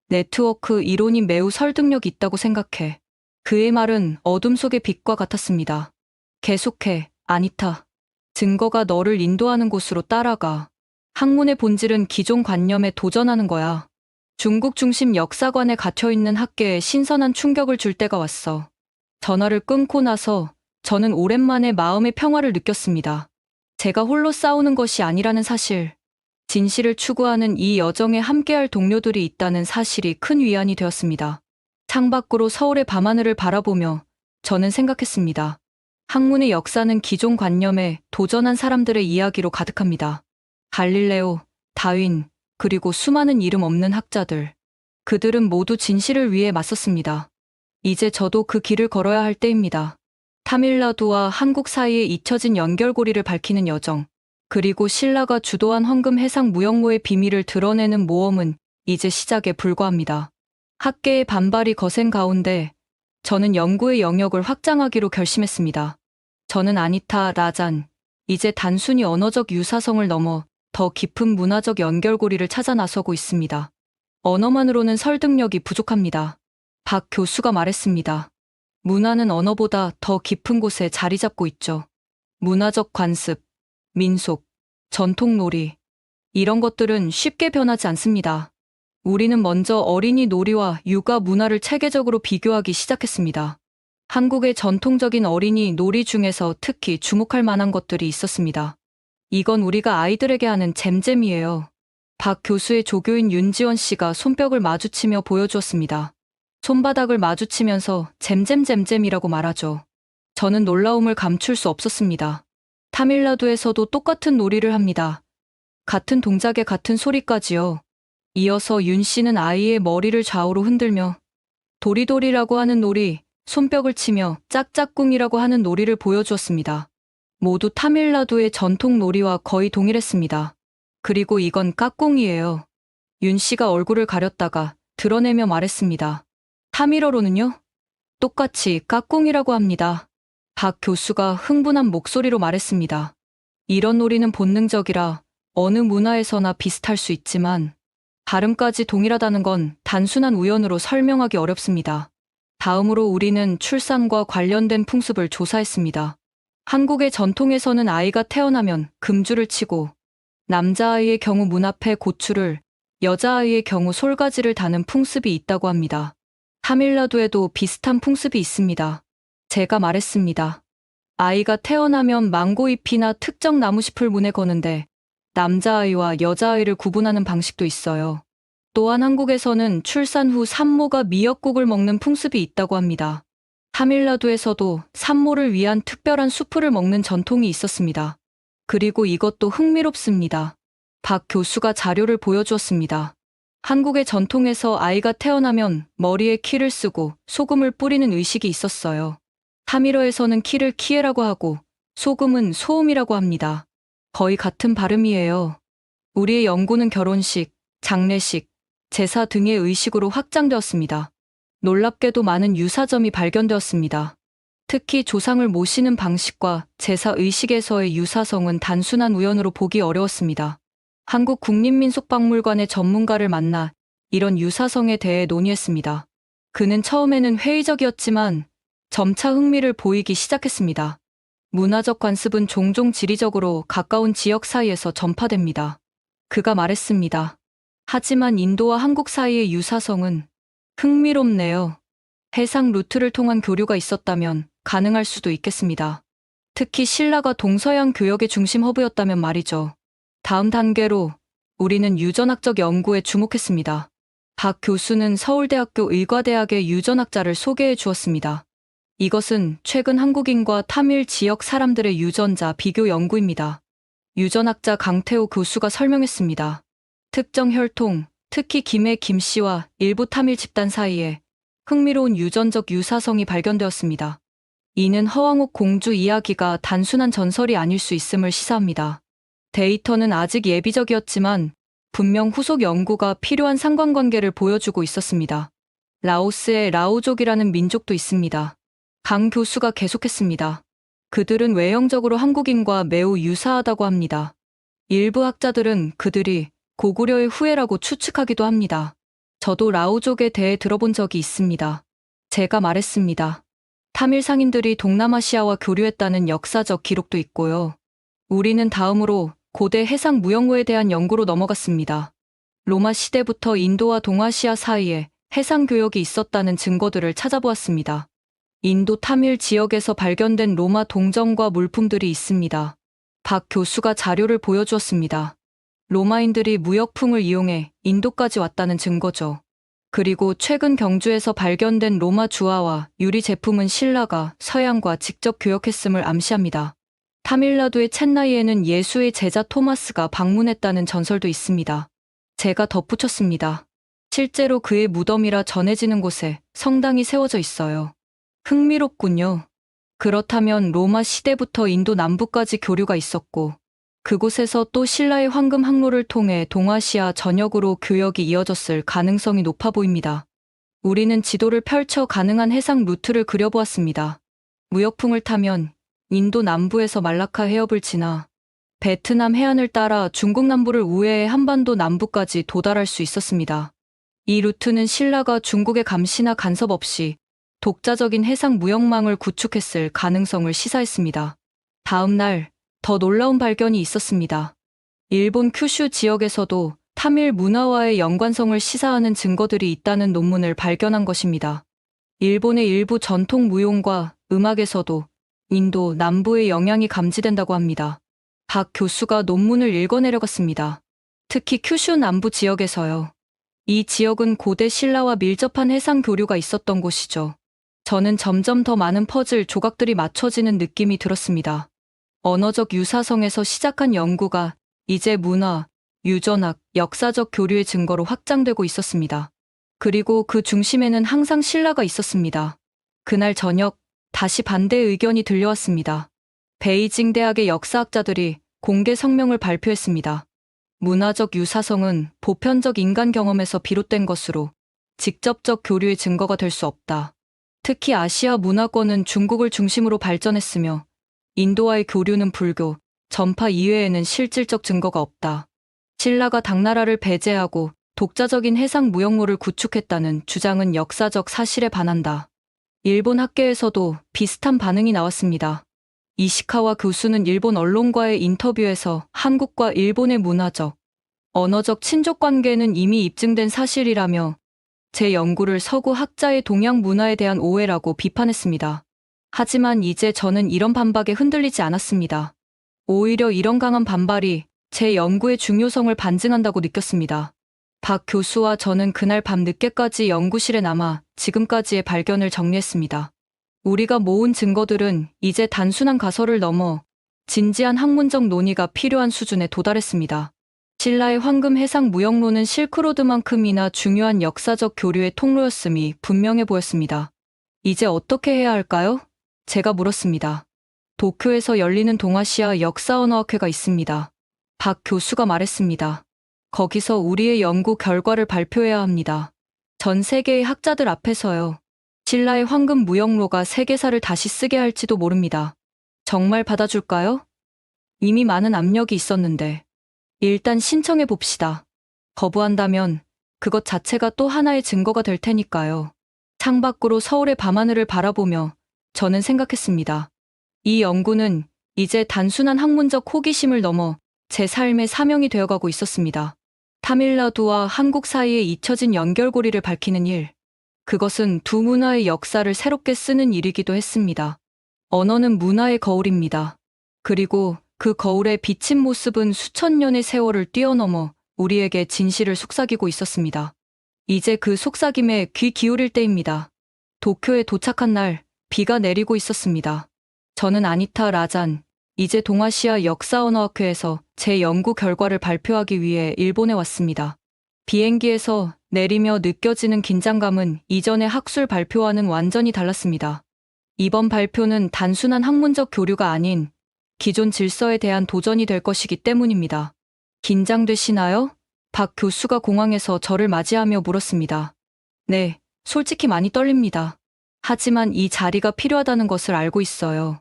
네트워크 이론이 매우 설득력 있다고 생각해. 그의 말은 어둠 속의 빛과 같았습니다. 계속해, 아니타. 증거가 너를 인도하는 곳으로 따라가. 학문의 본질은 기존 관념에 도전하는 거야. 중국 중심 역사관에 갇혀있는 학계에 신선한 충격을 줄 때가 왔어. 전화를 끊고 나서 저는 오랜만에 마음의 평화를 느꼈습니다. 제가 홀로 싸우는 것이 아니라는 사실, 진실을 추구하는 이 여정에 함께할 동료들이 있다는 사실이 큰 위안이 되었습니다. 창밖으로 서울의 밤하늘을 바라보며 저는 생각했습니다. 학문의 역사는 기존 관념에 도전한 사람들의 이야기로 가득합니다. 갈릴레오, 다윈, 그리고 수많은 이름 없는 학자들. 그들은 모두 진실을 위해 맞섰습니다. 이제 저도 그 길을 걸어야 할 때입니다. 타밀나두와 한국 사이의 잊혀진 연결고리를 밝히는 여정, 그리고 신라가 주도한 황금 해상 무역로의 비밀을 드러내는 모험은 이제 시작에 불과합니다. 학계의 반발이 거센 가운데 저는 연구의 영역을 확장하기로 결심했습니다. 저는 아니타 라잔, 이제 단순히 언어적 유사성을 넘어 더 깊은 문화적 연결고리를 찾아 나서고 있습니다. 언어만으로는 설득력이 부족합니다. 박 교수가 말했습니다. 문화는 언어보다 더 깊은 곳에 자리 잡고 있죠. 문화적 관습, 민속, 전통놀이, 이런 것들은 쉽게 변하지 않습니다. 우리는 먼저 어린이 놀이와 육아 문화를 체계적으로 비교하기 시작했습니다. 한국의 전통적인 어린이 놀이 중에서 특히 주목할 만한 것들이 있었습니다. 이건 우리가 아이들에게 하는 잼잼이에요. 박 교수의 조교인 윤지원 씨가 손뼉을 마주치며 보여주었습니다. 손바닥을 마주치면서 잼잼잼잼이라고 말하죠. 저는 놀라움을 감출 수 없었습니다. 타밀나두에서도 똑같은 놀이를 합니다. 같은 동작에 같은 소리까지요. 이어서 윤 씨는 아이의 머리를 좌우로 흔들며 도리도리라고 하는 놀이, 손뼉을 치며 짝짝꿍이라고 하는 놀이를 보여주었습니다. 모두 타밀나두의 전통 놀이와 거의 동일했습니다. 그리고 이건 까꿍이에요. 윤 씨가 얼굴을 가렸다가 드러내며 말했습니다. 타밀어로는요? 똑같이 까꿍이라고 합니다. 박 교수가 흥분한 목소리로 말했습니다. 이런 놀이는 본능적이라 어느 문화에서나 비슷할 수 있지만 발음까지 동일하다는 건 단순한 우연으로 설명하기 어렵습니다. 다음으로 우리는 출산과 관련된 풍습을 조사했습니다. 한국의 전통에서는 아이가 태어나면 금주를 치고 남자아이의 경우 문 앞에 고추를, 여자아이의 경우 솔가지를 다는 풍습이 있다고 합니다. 타밀나두에도 비슷한 풍습이 있습니다. 제가 말했습니다. 아이가 태어나면 망고잎이나 특정 나무잎을 문에 거는데 남자아이와 여자아이를 구분하는 방식도 있어요. 또한 한국에서는 출산 후 산모가 미역국을 먹는 풍습이 있다고 합니다. 타밀나두에서도 산모를 위한 특별한 수프를 먹는 전통이 있었습니다. 그리고 이것도 흥미롭습니다. 박 교수가 자료를 보여주었습니다. 한국의 전통에서 아이가 태어나면 머리에 키를 쓰고 소금을 뿌리는 의식이 있었어요. 타밀어에서는 키를 키에라고 하고 소금은 소음이라고 합니다. 거의 같은 발음이에요. 우리의 연구는 결혼식, 장례식, 제사 등의 의식으로 확장되었습니다. 놀랍게도 많은 유사점이 발견되었습니다. 특히 조상을 모시는 방식과 제사 의식에서의 유사성은 단순한 우연으로 보기 어려웠습니다. 한국 국립민속박물관의 전문가를 만나 이런 유사성에 대해 논의했습니다. 그는 처음에는 회의적이었지만 점차 흥미를 보이기 시작했습니다. 문화적 관습은 종종 지리적으로 가까운 지역 사이에서 전파됩니다. 그가 말했습니다. 하지만 인도와 한국 사이의 유사성은 흥미롭네요. 해상 루트를 통한 교류가 있었다면 가능할 수도 있겠습니다. 특히 신라가 동서양 교역의 중심 허브였다면 말이죠. 다음 단계로 우리는 유전학적 연구에 주목했습니다. 박 교수는 서울대학교 의과대학의 유전학자를 소개해 주었습니다. 이것은 최근 한국인과 타밀 지역 사람들의 유전자 비교 연구입니다. 유전학자 강태호 교수가 설명했습니다. 특정 혈통, 특히 김해 김씨와 일부 타밀 집단 사이에 흥미로운 유전적 유사성이 발견되었습니다. 이는 허왕옥 공주 이야기가 단순한 전설이 아닐 수 있음을 시사합니다. 데이터는 아직 예비적이었지만 분명 후속 연구가 필요한 상관관계를 보여주고 있었습니다. 라오스에 라오족이라는 민족도 있습니다. 강 교수가 계속했습니다. 그들은 외형적으로 한국인과 매우 유사하다고 합니다. 일부 학자들은 그들이 고구려의 후예라고 추측하기도 합니다. 저도 라오족에 대해 들어본 적이 있습니다. 제가 말했습니다. 타밀 상인들이 동남아시아와 교류했다는 역사적 기록도 있고요. 우리는 다음으로 고대 해상 무역로에 대한 연구로 넘어갔습니다. 로마 시대부터 인도와 동아시아 사이에 해상 교역이 있었다는 증거들을 찾아보았습니다. 인도 타밀 지역에서 발견된 로마 동전과 물품들이 있습니다. 박 교수가 자료를 보여주었습니다. 로마인들이 무역풍을 이용해 인도까지 왔다는 증거죠. 그리고 최근 경주에서 발견된 로마 주화와 유리 제품은 신라가 서양과 직접 교역했음을 암시합니다. 타밀나두의 첸나이에는 예수의 제자 토마스가 방문했다는 전설도 있습니다. 제가 덧붙였습니다. 실제로 그의 무덤이라 전해지는 곳에 성당이 세워져 있어요. 흥미롭군요. 그렇다면 로마 시대부터 인도 남부까지 교류가 있었고 그곳에서 또 신라의 황금 항로를 통해 동아시아 전역으로 교역이 이어졌을 가능성이 높아 보입니다. 우리는 지도를 펼쳐 가능한 해상 루트를 그려보았습니다. 무역풍을 타면 인도 남부에서 말라카 해협을 지나 베트남 해안을 따라 중국 남부를 우회해 한반도 남부까지 도달할 수 있었습니다. 이 루트는 신라가 중국의 감시나 간섭 없이 독자적인 해상 무역망을 구축했을 가능성을 시사했습니다. 다음 날 더 놀라운 발견이 있었습니다. 일본 큐슈 지역에서도 타밀 문화와의 연관성을 시사하는 증거들이 있다는 논문을 발견한 것입니다. 일본의 일부 전통 무용과 음악에서도 인도 남부의 영향이 감지된다고 합니다. 박 교수가 논문을 읽어내려갔습니다. 특히 큐슈 남부 지역에서요. 이 지역은 고대 신라와 밀접한 해상 교류가 있었던 곳이죠. 저는 점점 더 많은 퍼즐 조각들이 맞춰지는 느낌이 들었습니다. 언어적 유사성에서 시작한 연구가 이제 문화, 유전학, 역사적 교류의 증거로 확장되고 있었습니다. 그리고 그 중심에는 항상 신라가 있었습니다. 그날 저녁 다시 반대의 의견이 들려왔습니다. 베이징 대학의 역사학자들이 공개 성명을 발표했습니다. 문화적 유사성은 보편적 인간 경험에서 비롯된 것으로 직접적 교류의 증거가 될 수 없다. 특히 아시아 문화권은 중국을 중심으로 발전했으며 인도와의 교류는 불교, 전파 이외에는 실질적 증거가 없다. 신라가 당나라를 배제하고 독자적인 해상 무역로를 구축했다는 주장은 역사적 사실에 반한다. 일본 학계에서도 비슷한 반응이 나왔습니다. 이시카와 교수는 일본 언론과의 인터뷰에서 한국과 일본의 문화적, 언어적 친족 관계는 이미 입증된 사실이라며 제 연구를 서구 학자의 동양 문화에 대한 오해라고 비판했습니다. 하지만 이제 저는 이런 반박에 흔들리지 않았습니다. 오히려 이런 강한 반발이 제 연구의 중요성을 반증한다고 느꼈습니다. 박 교수와 저는 그날 밤 늦게까지 연구실에 남아 지금까지의 발견을 정리했습니다. 우리가 모은 증거들은 이제 단순한 가설을 넘어 진지한 학문적 논의가 필요한 수준에 도달했습니다. 신라의 황금 해상 무역로는 실크로드만큼이나 중요한 역사적 교류의 통로였음이 분명해 보였습니다. 이제 어떻게 해야 할까요? 제가 물었습니다. 도쿄에서 열리는 동아시아 역사언어학회가 있습니다. 박 교수가 말했습니다. 거기서 우리의 연구 결과를 발표해야 합니다. 전 세계의 학자들 앞에서요. 신라의 황금 무역로가 세계사를 다시 쓰게 할지도 모릅니다. 정말 받아줄까요? 이미 많은 압력이 있었는데. 일단 신청해 봅시다. 거부한다면 그것 자체가 또 하나의 증거가 될 테니까요. 창밖으로 서울의 밤하늘을 바라보며 저는 생각했습니다. 이 연구는 이제 단순한 학문적 호기심을 넘어 제 삶의 사명이 되어가고 있었습니다. 타밀나두와 한국 사이에 잊혀진 연결고리를 밝히는 일. 그것은 두 문화의 역사를 새롭게 쓰는 일이기도 했습니다. 언어는 문화의 거울입니다. 그리고 그 거울에 비친 모습은 수천 년의 세월을 뛰어넘어 우리에게 진실을 속삭이고 있었습니다. 이제 그 속삭임에 귀 기울일 때입니다. 도쿄에 도착한 날, 비가 내리고 있었습니다. 저는 아니타 라잔, 이제 동아시아 역사언어학회에서 제 연구 결과를 발표하기 위해 일본에 왔습니다. 비행기에서 내리며 느껴지는 긴장감은 이전의 학술 발표와는 완전히 달랐습니다. 이번 발표는 단순한 학문적 교류가 아닌 기존 질서에 대한 도전이 될 것이기 때문입니다. 긴장되시나요? 박 교수가 공항에서 저를 맞이하며 물었습니다. 네, 솔직히 많이 떨립니다. 하지만 이 자리가 필요하다는 것을 알고 있어요.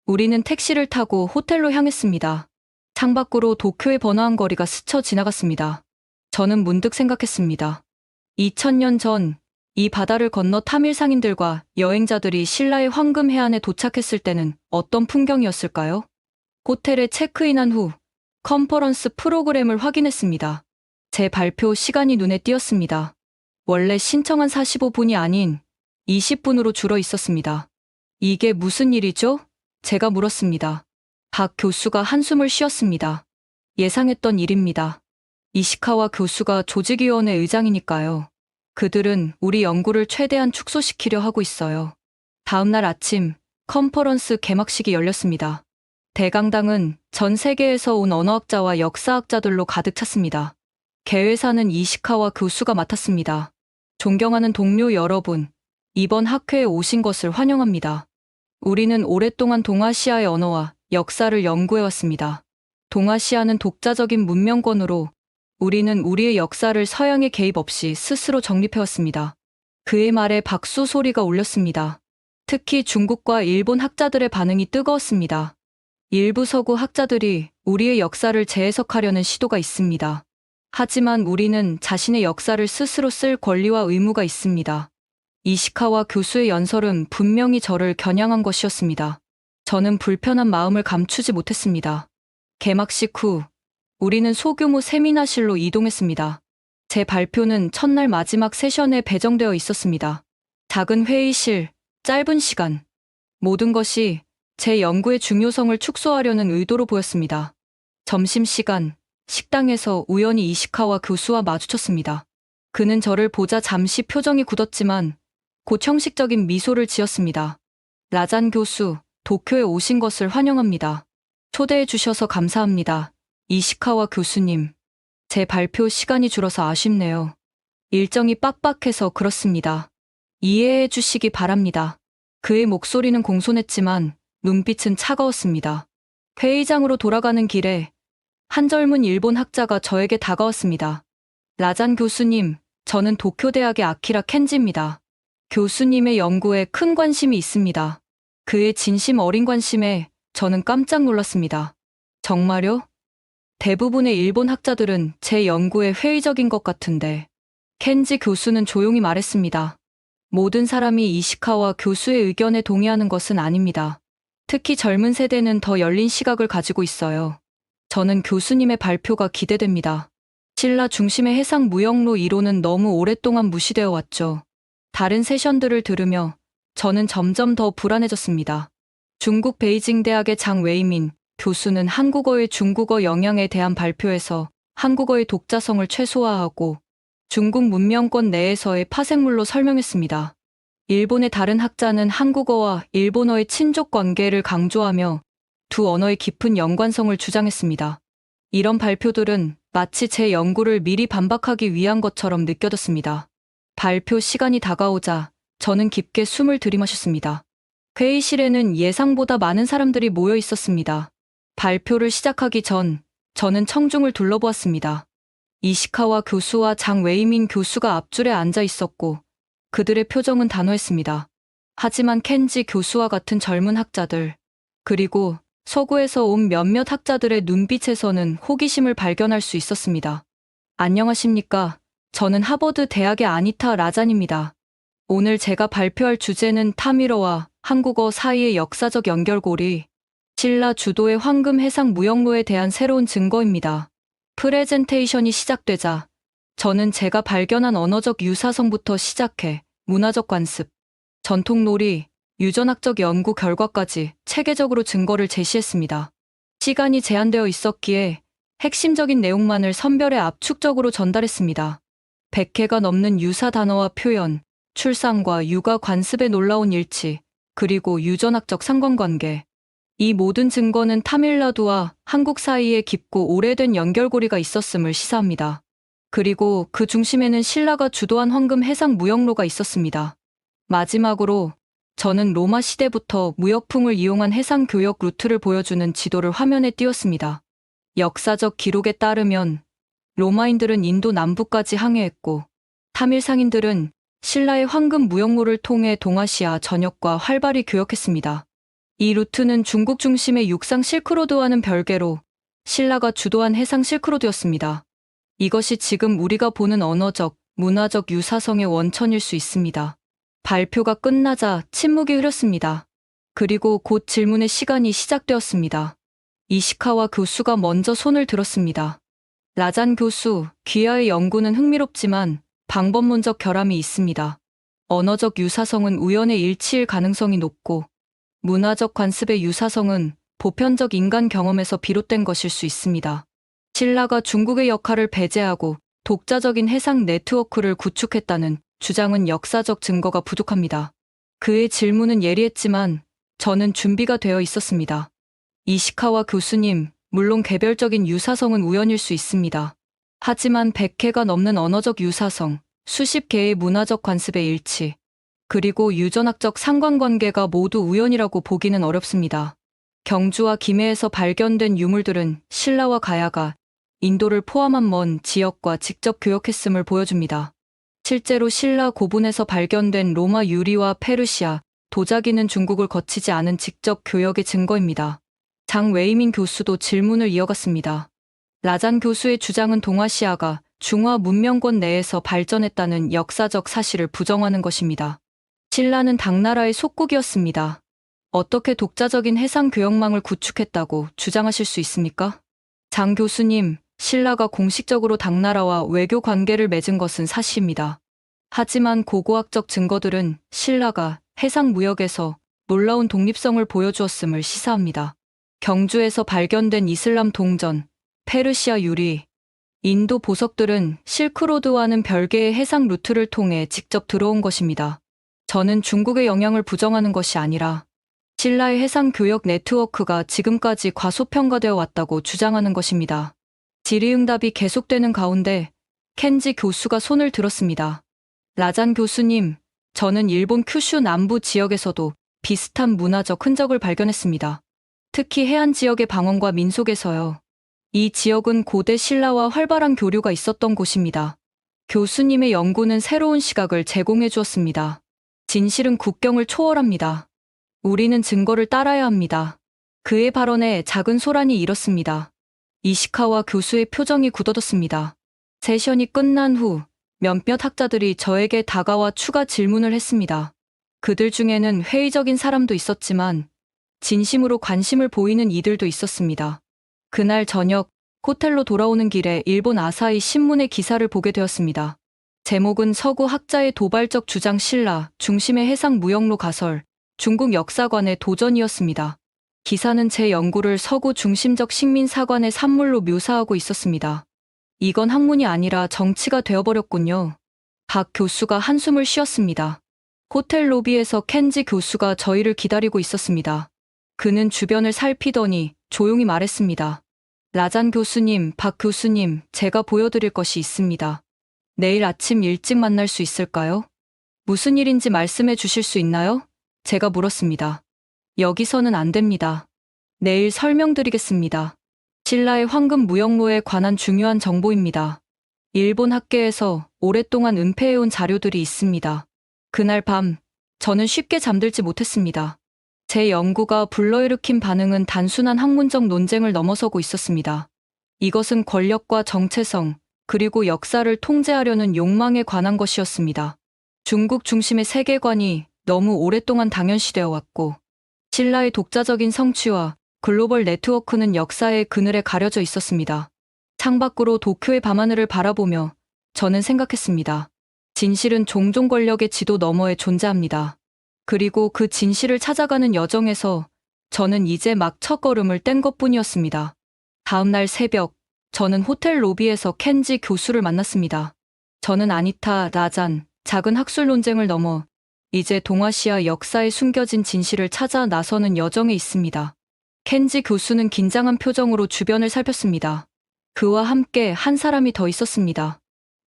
우리는 택시를 타고 호텔로 향했습니다. 창밖으로 도쿄의 번화한 거리가 스쳐 지나갔습니다. 저는 문득 생각했습니다. 2000년 전 이 바다를 건너 타밀 상인들과 여행자들이 신라의 황금 해안에 도착했을 때는 어떤 풍경이었을까요? 호텔에 체크인한 후 컨퍼런스 프로그램을 확인했습니다. 제 발표 시간이 눈에 띄었습니다. 원래 신청한 45분이 아닌 20분으로 줄어 있었습니다. 이게 무슨 일이죠? 제가 물었습니다. 박 교수가 한숨을 쉬었습니다. 예상했던 일입니다. 이시카와 교수가 조직위원회 의장이니까요. 그들은 우리 연구를 최대한 축소시키려 하고 있어요. 다음 날 아침 컨퍼런스 개막식이 열렸습니다. 대강당은 전 세계에서 온 언어학자와 역사학자들로 가득 찼습니다. 개회사는 이시카와 교수가 맡았습니다. 존경하는 동료 여러분, 이번 학회에 오신 것을 환영합니다. 우리는 오랫동안 동아시아의 언어와 역사를 연구해왔습니다. 동아시아는 독자적인 문명권으로 우리는 우리의 역사를 서양의 개입 없이 스스로 정립해왔습니다. 그의 말에 박수 소리가 울렸습니다. 특히 중국과 일본 학자들의 반응이 뜨거웠습니다. 일부 서구 학자들이 우리의 역사를 재해석하려는 시도가 있습니다. 하지만 우리는 자신의 역사를 스스로 쓸 권리와 의무가 있습니다. 이시카와 교수의 연설은 분명히 저를 겨냥한 것이었습니다. 저는 불편한 마음을 감추지 못했습니다. 개막식 후 우리는 소규모 세미나실로 이동했습니다. 제 발표는 첫날 마지막 세션에 배정되어 있었습니다. 작은 회의실, 짧은 시간. 모든 것이 제 연구의 중요성을 축소하려는 의도로 보였습니다. 점심시간, 식당에서 우연히 이시카와 교수와 마주쳤습니다. 그는 저를 보자 잠시 표정이 굳었지만 곧 형식적인 미소를 지었습니다. 라잔 교수, 도쿄에 오신 것을 환영합니다. 초대해 주셔서 감사합니다. 이시카와 교수님, 제 발표 시간이 줄어서 아쉽네요. 일정이 빡빡해서 그렇습니다. 이해해 주시기 바랍니다. 그의 목소리는 공손했지만 눈빛은 차가웠습니다. 회의장으로 돌아가는 길에 한 젊은 일본 학자가 저에게 다가왔습니다. 라잔 교수님, 저는 도쿄대학의 아키라 켄지입니다. 교수님의 연구에 큰 관심이 있습니다. 그의 진심 어린 관심에 저는 깜짝 놀랐습니다. 정말요? 대부분의 일본 학자들은 제 연구에 회의적인 것 같은데. 켄지 교수는 조용히 말했습니다. 모든 사람이 이시카와 교수의 의견에 동의하는 것은 아닙니다. 특히 젊은 세대는 더 열린 시각을 가지고 있어요. 저는 교수님의 발표가 기대됩니다. 신라 중심의 해상 무역로 이론은 너무 오랫동안 무시되어 왔죠. 다른 세션들을 들으며 저는 점점 더 불안해졌습니다. 중국 베이징 대학의 장 웨이민 교수는 한국어의 중국어 영향에 대한 발표에서 한국어의 독자성을 최소화하고 중국 문명권 내에서의 파생물로 설명했습니다. 일본의 다른 학자는 한국어와 일본어의 친족 관계를 강조하며 두 언어의 깊은 연관성을 주장했습니다. 이런 발표들은 마치 제 연구를 미리 반박하기 위한 것처럼 느껴졌습니다. 발표 시간이 다가오자 저는 깊게 숨을 들이마셨습니다. 회의실에는 예상보다 많은 사람들이 모여 있었습니다. 발표를 시작하기 전 저는 청중을 둘러보았습니다. 이시카와 교수와 장 웨이민 교수가 앞줄에 앉아 있었고 그들의 표정은 단호했습니다. 하지만 켄지 교수와 같은 젊은 학자들, 그리고 서구에서 온 몇몇 학자들의 눈빛에서는 호기심을 발견할 수 있었습니다. 안녕하십니까? 저는 하버드 대학의 아니타 라잔입니다. 오늘 제가 발표할 주제는 타미러와 한국어 사이의 역사적 연결고리, 신라 주도의 황금 해상 무역로에 대한 새로운 증거입니다. 프레젠테이션이 시작되자 저는 제가 발견한 언어적 유사성부터 시작해 문화적 관습, 전통놀이, 유전학적 연구 결과까지 체계적으로 증거를 제시했습니다. 시간이 제한되어 있었기에 핵심적인 내용만을 선별해 압축적으로 전달했습니다. 100개가 넘는 유사 단어와 표현, 출산과 육아 관습의 놀라운 일치, 그리고 유전학적 상관관계. 이 모든 증거는 타밀나두와 한국 사이에 깊고 오래된 연결고리가 있었음을 시사합니다. 그리고 그 중심에는 신라가 주도한 황금 해상 무역로가 있었습니다. 마지막으로 저는 로마 시대부터 무역풍을 이용한 해상 교역 루트를 보여주는 지도를 화면에 띄웠습니다. 역사적 기록에 따르면 로마인들은 인도 남부까지 항해했고 타밀 상인들은 신라의 황금 무역로를 통해 동아시아 전역과 활발히 교역했습니다. 이 루트는 중국 중심의 육상 실크로드와는 별개로 신라가 주도한 해상 실크로드였습니다. 이것이 지금 우리가 보는 언어적, 문화적 유사성의 원천일 수 있습니다. 발표가 끝나자 침묵이 흐렸습니다. 그리고 곧 질문의 시간이 시작되었습니다. 이시카와 교수가 먼저 손을 들었습니다. 라잔 교수, 귀하의 연구는 흥미롭지만 방법론적 결함이 있습니다. 언어적 유사성은 우연의 일치일 가능성이 높고 문화적 관습의 유사성은 보편적 인간 경험에서 비롯된 것일 수 있습니다. 신라가 중국의 역할을 배제하고 독자적인 해상 네트워크를 구축했다는 주장은 역사적 증거가 부족합니다. 그의 질문은 예리했지만 저는 준비가 되어 있었습니다. 이시카와 교수님, 물론 개별적인 유사성은 우연일 수 있습니다. 하지만 100개가 넘는 언어적 유사성, 수십 개의 문화적 관습의 일치, 그리고 유전학적 상관관계가 모두 우연이라고 보기는 어렵습니다. 경주와 김해에서 발견된 유물들은 신라와 가야가 인도를 포함한 먼 지역과 직접 교역했음을 보여줍니다. 실제로 신라 고분에서 발견된 로마 유리와 페르시아, 도자기는 중국을 거치지 않은 직접 교역의 증거입니다. 장 웨이민 교수도 질문을 이어갔습니다. 라잔 교수의 주장은 동아시아가 중화 문명권 내에서 발전했다는 역사적 사실을 부정하는 것입니다. 신라는 당나라의 속국이었습니다. 어떻게 독자적인 해상 교역망을 구축했다고 주장하실 수 있습니까? 장 교수님, 신라가 공식적으로 당나라와 외교 관계를 맺은 것은 사실입니다. 하지만 고고학적 증거들은 신라가 해상 무역에서 놀라운 독립성을 보여주었음을 시사합니다. 경주에서 발견된 이슬람 동전, 페르시아 유리, 인도 보석들은 실크로드와는 별개의 해상 루트를 통해 직접 들어온 것입니다. 저는 중국의 영향을 부정하는 것이 아니라 신라의 해상 교역 네트워크가 지금까지 과소평가되어 왔다고 주장하는 것입니다. 질의응답이 계속되는 가운데 켄지 교수가 손을 들었습니다. 라잔 교수님, 저는 일본 큐슈 남부 지역에서도 비슷한 문화적 흔적을 발견했습니다. 특히 해안 지역의 방언과 민속에서요. 이 지역은 고대 신라와 활발한 교류가 있었던 곳입니다. 교수님의 연구는 새로운 시각을 제공해 주었습니다. 진실은 국경을 초월합니다. 우리는 증거를 따라야 합니다. 그의 발언에 작은 소란이 일었습니다. 이시카와 교수의 표정이 굳어졌습니다. 세션이 끝난 후 몇몇 학자들이 저에게 다가와 추가 질문을 했습니다. 그들 중에는 회의적인 사람도 있었지만 진심으로 관심을 보이는 이들도 있었습니다. 그날 저녁 호텔로 돌아오는 길에 일본 아사히 신문의 기사를 보게 되었습니다. 제목은 서구 학자의 도발적 주장 신라 중심의 해상 무역로 가설, 중국 역사관의 도전이었습니다. 기사는 제 연구를 서구 중심적 식민사관의 산물로 묘사하고 있었습니다. 이건 학문이 아니라 정치가 되어버렸군요. 박 교수가 한숨을 쉬었습니다. 호텔 로비에서 켄지 교수가 저희를 기다리고 있었습니다. 그는 주변을 살피더니 조용히 말했습니다. 라잔 교수님, 박 교수님, 제가 보여드릴 것이 있습니다. 내일 아침 일찍 만날 수 있을까요? 무슨 일인지 말씀해 주실 수 있나요? 제가 물었습니다. 여기서는 안 됩니다. 내일 설명드리겠습니다. 신라의 황금 무역로에 관한 중요한 정보입니다. 일본 학계에서 오랫동안 은폐해온 자료들이 있습니다. 그날 밤, 저는 쉽게 잠들지 못했습니다. 제 연구가 불러일으킨 반응은 단순한 학문적 논쟁을 넘어서고 있었습니다. 이것은 권력과 정체성, 그리고 역사를 통제하려는 욕망에 관한 것이었습니다. 중국 중심의 세계관이 너무 오랫동안 당연시되어 왔고, 신라의 독자적인 성취와 글로벌 네트워크는 역사의 그늘에 가려져 있었습니다. 창밖으로 도쿄의 밤하늘을 바라보며 저는 생각했습니다. 진실은 종종 권력의 지도 너머에 존재합니다. 그리고 그 진실을 찾아가는 여정에서 저는 이제 막 첫걸음을 뗀 것뿐이었습니다. 다음 날 새벽, 저는 호텔 로비에서 켄지 교수를 만났습니다. 저는 아니타, 라잔, 작은 학술 논쟁을 넘어 이제 동아시아 역사에 숨겨진 진실을 찾아 나서는 여정에 있습니다. 켄지 교수는 긴장한 표정으로 주변을 살폈습니다. 그와 함께 한 사람이 더 있었습니다.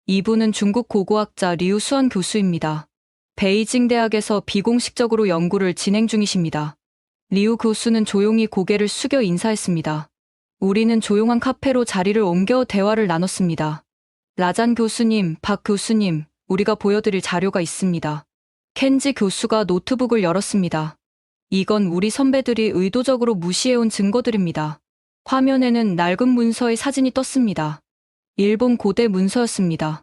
이분은 중국 고고학자 리우 수안 교수입니다. 베이징 대학에서 비공식적으로 연구를 진행 중이십니다. 리우 교수는 조용히 고개를 숙여 인사했습니다. 우리는 조용한 카페로 자리를 옮겨 대화를 나눴습니다. 라잔 교수님, 박 교수님, 우리가 보여드릴 자료가 있습니다. 켄지 교수가 노트북을 열었습니다. 이건 우리 선배들이 의도적으로 무시해온 증거들입니다. 화면에는 낡은 문서의 사진이 떴습니다. 일본 고대 문서였습니다.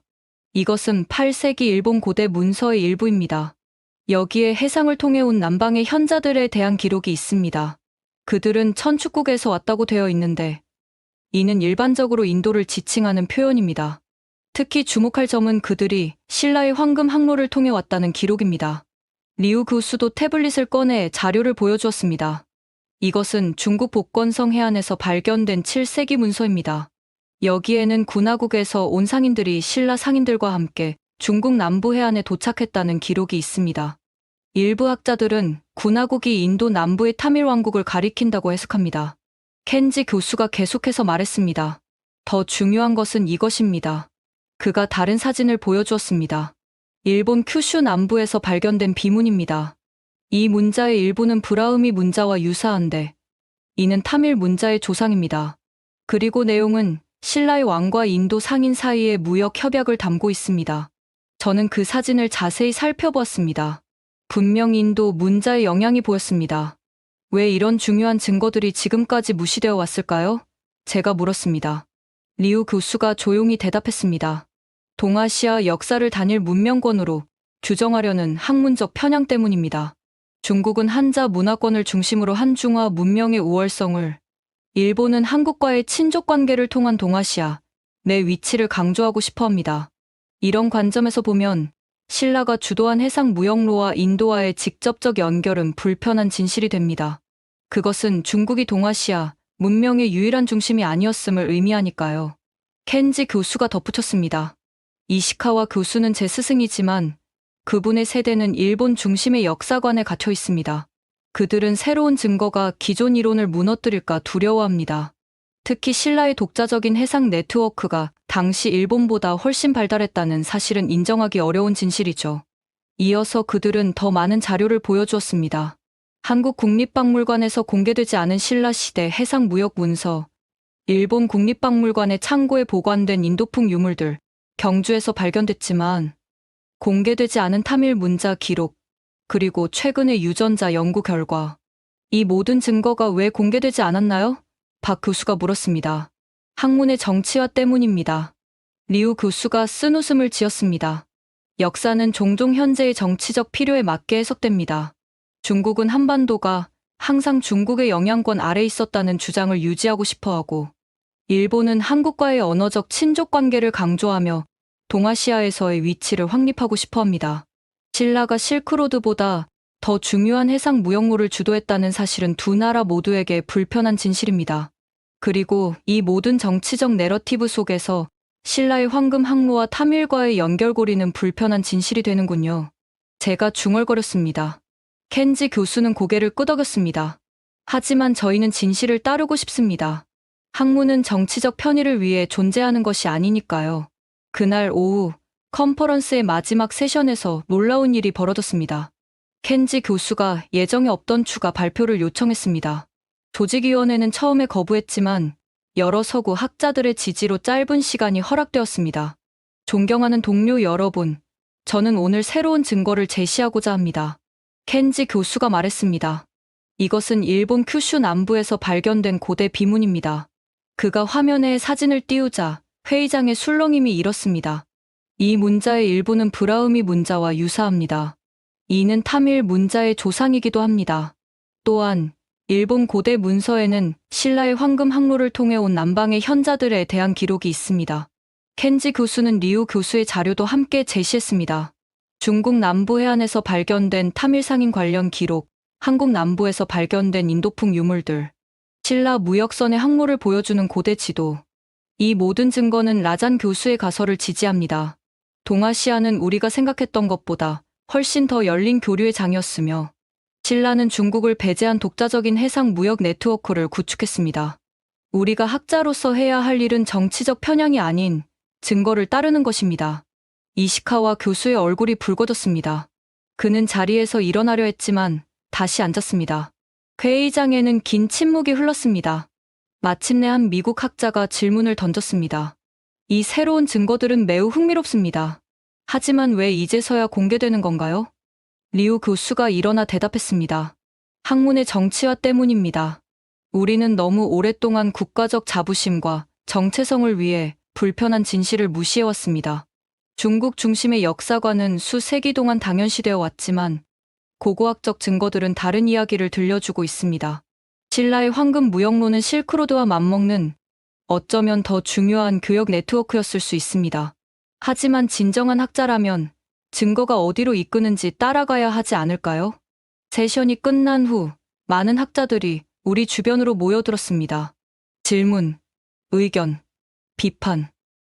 이것은 8세기 일본 고대 문서의 일부입니다. 여기에 해상을 통해 온 남방의 현자들에 대한 기록이 있습니다. 그들은 천축국에서 왔다고 되어 있는데 이는 일반적으로 인도를 지칭하는 표현입니다. 특히 주목할 점은 그들이 신라의 황금 항로를 통해 왔다는 기록입니다. 리우 교수도 태블릿을 꺼내 자료를 보여주었습니다. 이것은 중국 복건성 해안에서 발견된 7세기 문서입니다. 여기에는 군화국에서 온 상인들이 신라 상인들과 함께 중국 남부 해안에 도착했다는 기록이 있습니다. 일부 학자들은 군화국이 인도 남부의 타밀 왕국을 가리킨다고 해석합니다. 켄지 교수가 계속해서 말했습니다. 더 중요한 것은 이것입니다. 그가 다른 사진을 보여주었습니다. 일본 큐슈 남부에서 발견된 비문입니다. 이 문자의 일부는 브라흐미 문자와 유사한데 이는 타밀 문자의 조상입니다. 그리고 내용은 신라의 왕과 인도 상인 사이의 무역 협약을 담고 있습니다. 저는 그 사진을 자세히 살펴보았습니다. 분명 인도 문자의 영향이 보였습니다. 왜 이런 중요한 증거들이 지금까지 무시되어 왔을까요? 제가 물었습니다. 리우 교수가 조용히 대답했습니다. 동아시아 역사를 단일 문명권으로 규정하려는 학문적 편향 때문입니다. 중국은 한자 문화권을 중심으로 한중화 문명의 우월성을, 일본은 한국과의 친족 관계를 통한 동아시아 내 위치를 강조하고 싶어 합니다. 이런 관점에서 보면 신라가 주도한 해상 무역로와 인도와의 직접적 연결은 불편한 진실이 됩니다. 그것은 중국이 동아시아 문명의 유일한 중심이 아니었음을 의미하니까요. 켄지 교수가 덧붙였습니다. 이시카와 교수는 제 스승이지만 그분의 세대는 일본 중심의 역사관에 갇혀 있습니다. 그들은 새로운 증거가 기존 이론을 무너뜨릴까 두려워합니다. 특히 신라의 독자적인 해상 네트워크가 당시 일본보다 훨씬 발달했다는 사실은 인정하기 어려운 진실이죠. 이어서 그들은 더 많은 자료를 보여주었습니다. 한국 국립박물관에서 공개되지 않은 신라 시대 해상 무역 문서, 일본 국립박물관의 창고에 보관된 인도풍 유물들, 경주에서 발견됐지만 공개되지 않은 타밀 문자 기록, 그리고 최근의 유전자 연구 결과. 이 모든 증거가 왜 공개되지 않았나요? 박 교수가 물었습니다. 학문의 정치화 때문입니다. 리우 교수가 쓴 웃음을 지었습니다. 역사는 종종 현재의 정치적 필요에 맞게 해석됩니다. 중국은 한반도가 항상 중국의 영향권 아래 있었다는 주장을 유지하고 싶어하고, 일본은 한국과의 언어적 친족 관계를 강조하며 동아시아에서의 위치를 확립하고 싶어합니다. 신라가 실크로드보다 더 중요한 해상 무역로를 주도했다는 사실은 두 나라 모두에게 불편한 진실입니다. 그리고 이 모든 정치적 내러티브 속에서 신라의 황금 항로와 타밀과의 연결고리는 불편한 진실이 되는군요. 제가 중얼거렸습니다. 켄지 교수는 고개를 끄덕였습니다. 하지만 저희는 진실을 따르고 싶습니다. 학문은 정치적 편의를 위해 존재하는 것이 아니니까요. 그날 오후 컨퍼런스의 마지막 세션에서 놀라운 일이 벌어졌습니다. 켄지 교수가 예정에 없던 추가 발표를 요청했습니다. 조직위원회는 처음에 거부했지만 여러 서구 학자들의 지지로 짧은 시간이 허락되었습니다. 존경하는 동료 여러분, 저는 오늘 새로운 증거를 제시하고자 합니다. 켄지 교수가 말했습니다. 이것은 일본 큐슈 남부에서 발견된 고대 비문입니다. 그가 화면에 사진을 띄우자 회의장의 술렁임이 일었습니다. 이 문자의 일부는 브라흐미 문자와 유사합니다. 이는 타밀 문자의 조상이기도 합니다. 또한 일본 고대 문서에는 신라의 황금 항로를 통해 온 남방의 현자들에 대한 기록이 있습니다. 켄지 교수는 리우 교수의 자료도 함께 제시했습니다. 중국 남부 해안에서 발견된 타밀 상인 관련 기록, 한국 남부에서 발견된 인도풍 유물들, 신라 무역선의 항로를 보여주는 고대 지도. 이 모든 증거는 라잔 교수의 가설을 지지합니다. 동아시아는 우리가 생각했던 것보다 훨씬 더 열린 교류의 장이었으며 신라는 중국을 배제한 독자적인 해상 무역 네트워크를 구축했습니다. 우리가 학자로서 해야 할 일은 정치적 편향이 아닌 증거를 따르는 것입니다. 이시카와 교수의 얼굴이 붉어졌습니다. 그는 자리에서 일어나려 했지만 다시 앉았습니다. 회의장에는 긴 침묵이 흘렀습니다. 마침내 한 미국 학자가 질문을 던졌습니다. 이 새로운 증거들은 매우 흥미롭습니다. 하지만 왜 이제서야 공개되는 건가요? 리우 교수가 일어나 대답했습니다. 학문의 정치화 때문입니다. 우리는 너무 오랫동안 국가적 자부심과 정체성을 위해 불편한 진실을 무시해왔습니다. 중국 중심의 역사관은 수세기 동안 당연시되어 왔지만 고고학적 증거들은 다른 이야기를 들려주고 있습니다. 신라의 황금 무역로는 실크로드와 맞먹는 어쩌면 더 중요한 교역 네트워크였을 수 있습니다. 하지만 진정한 학자라면 증거가 어디로 이끄는지 따라가야 하지 않을까요? 세션이 끝난 후 많은 학자들이 우리 주변으로 모여들었습니다. 질문, 의견, 비판,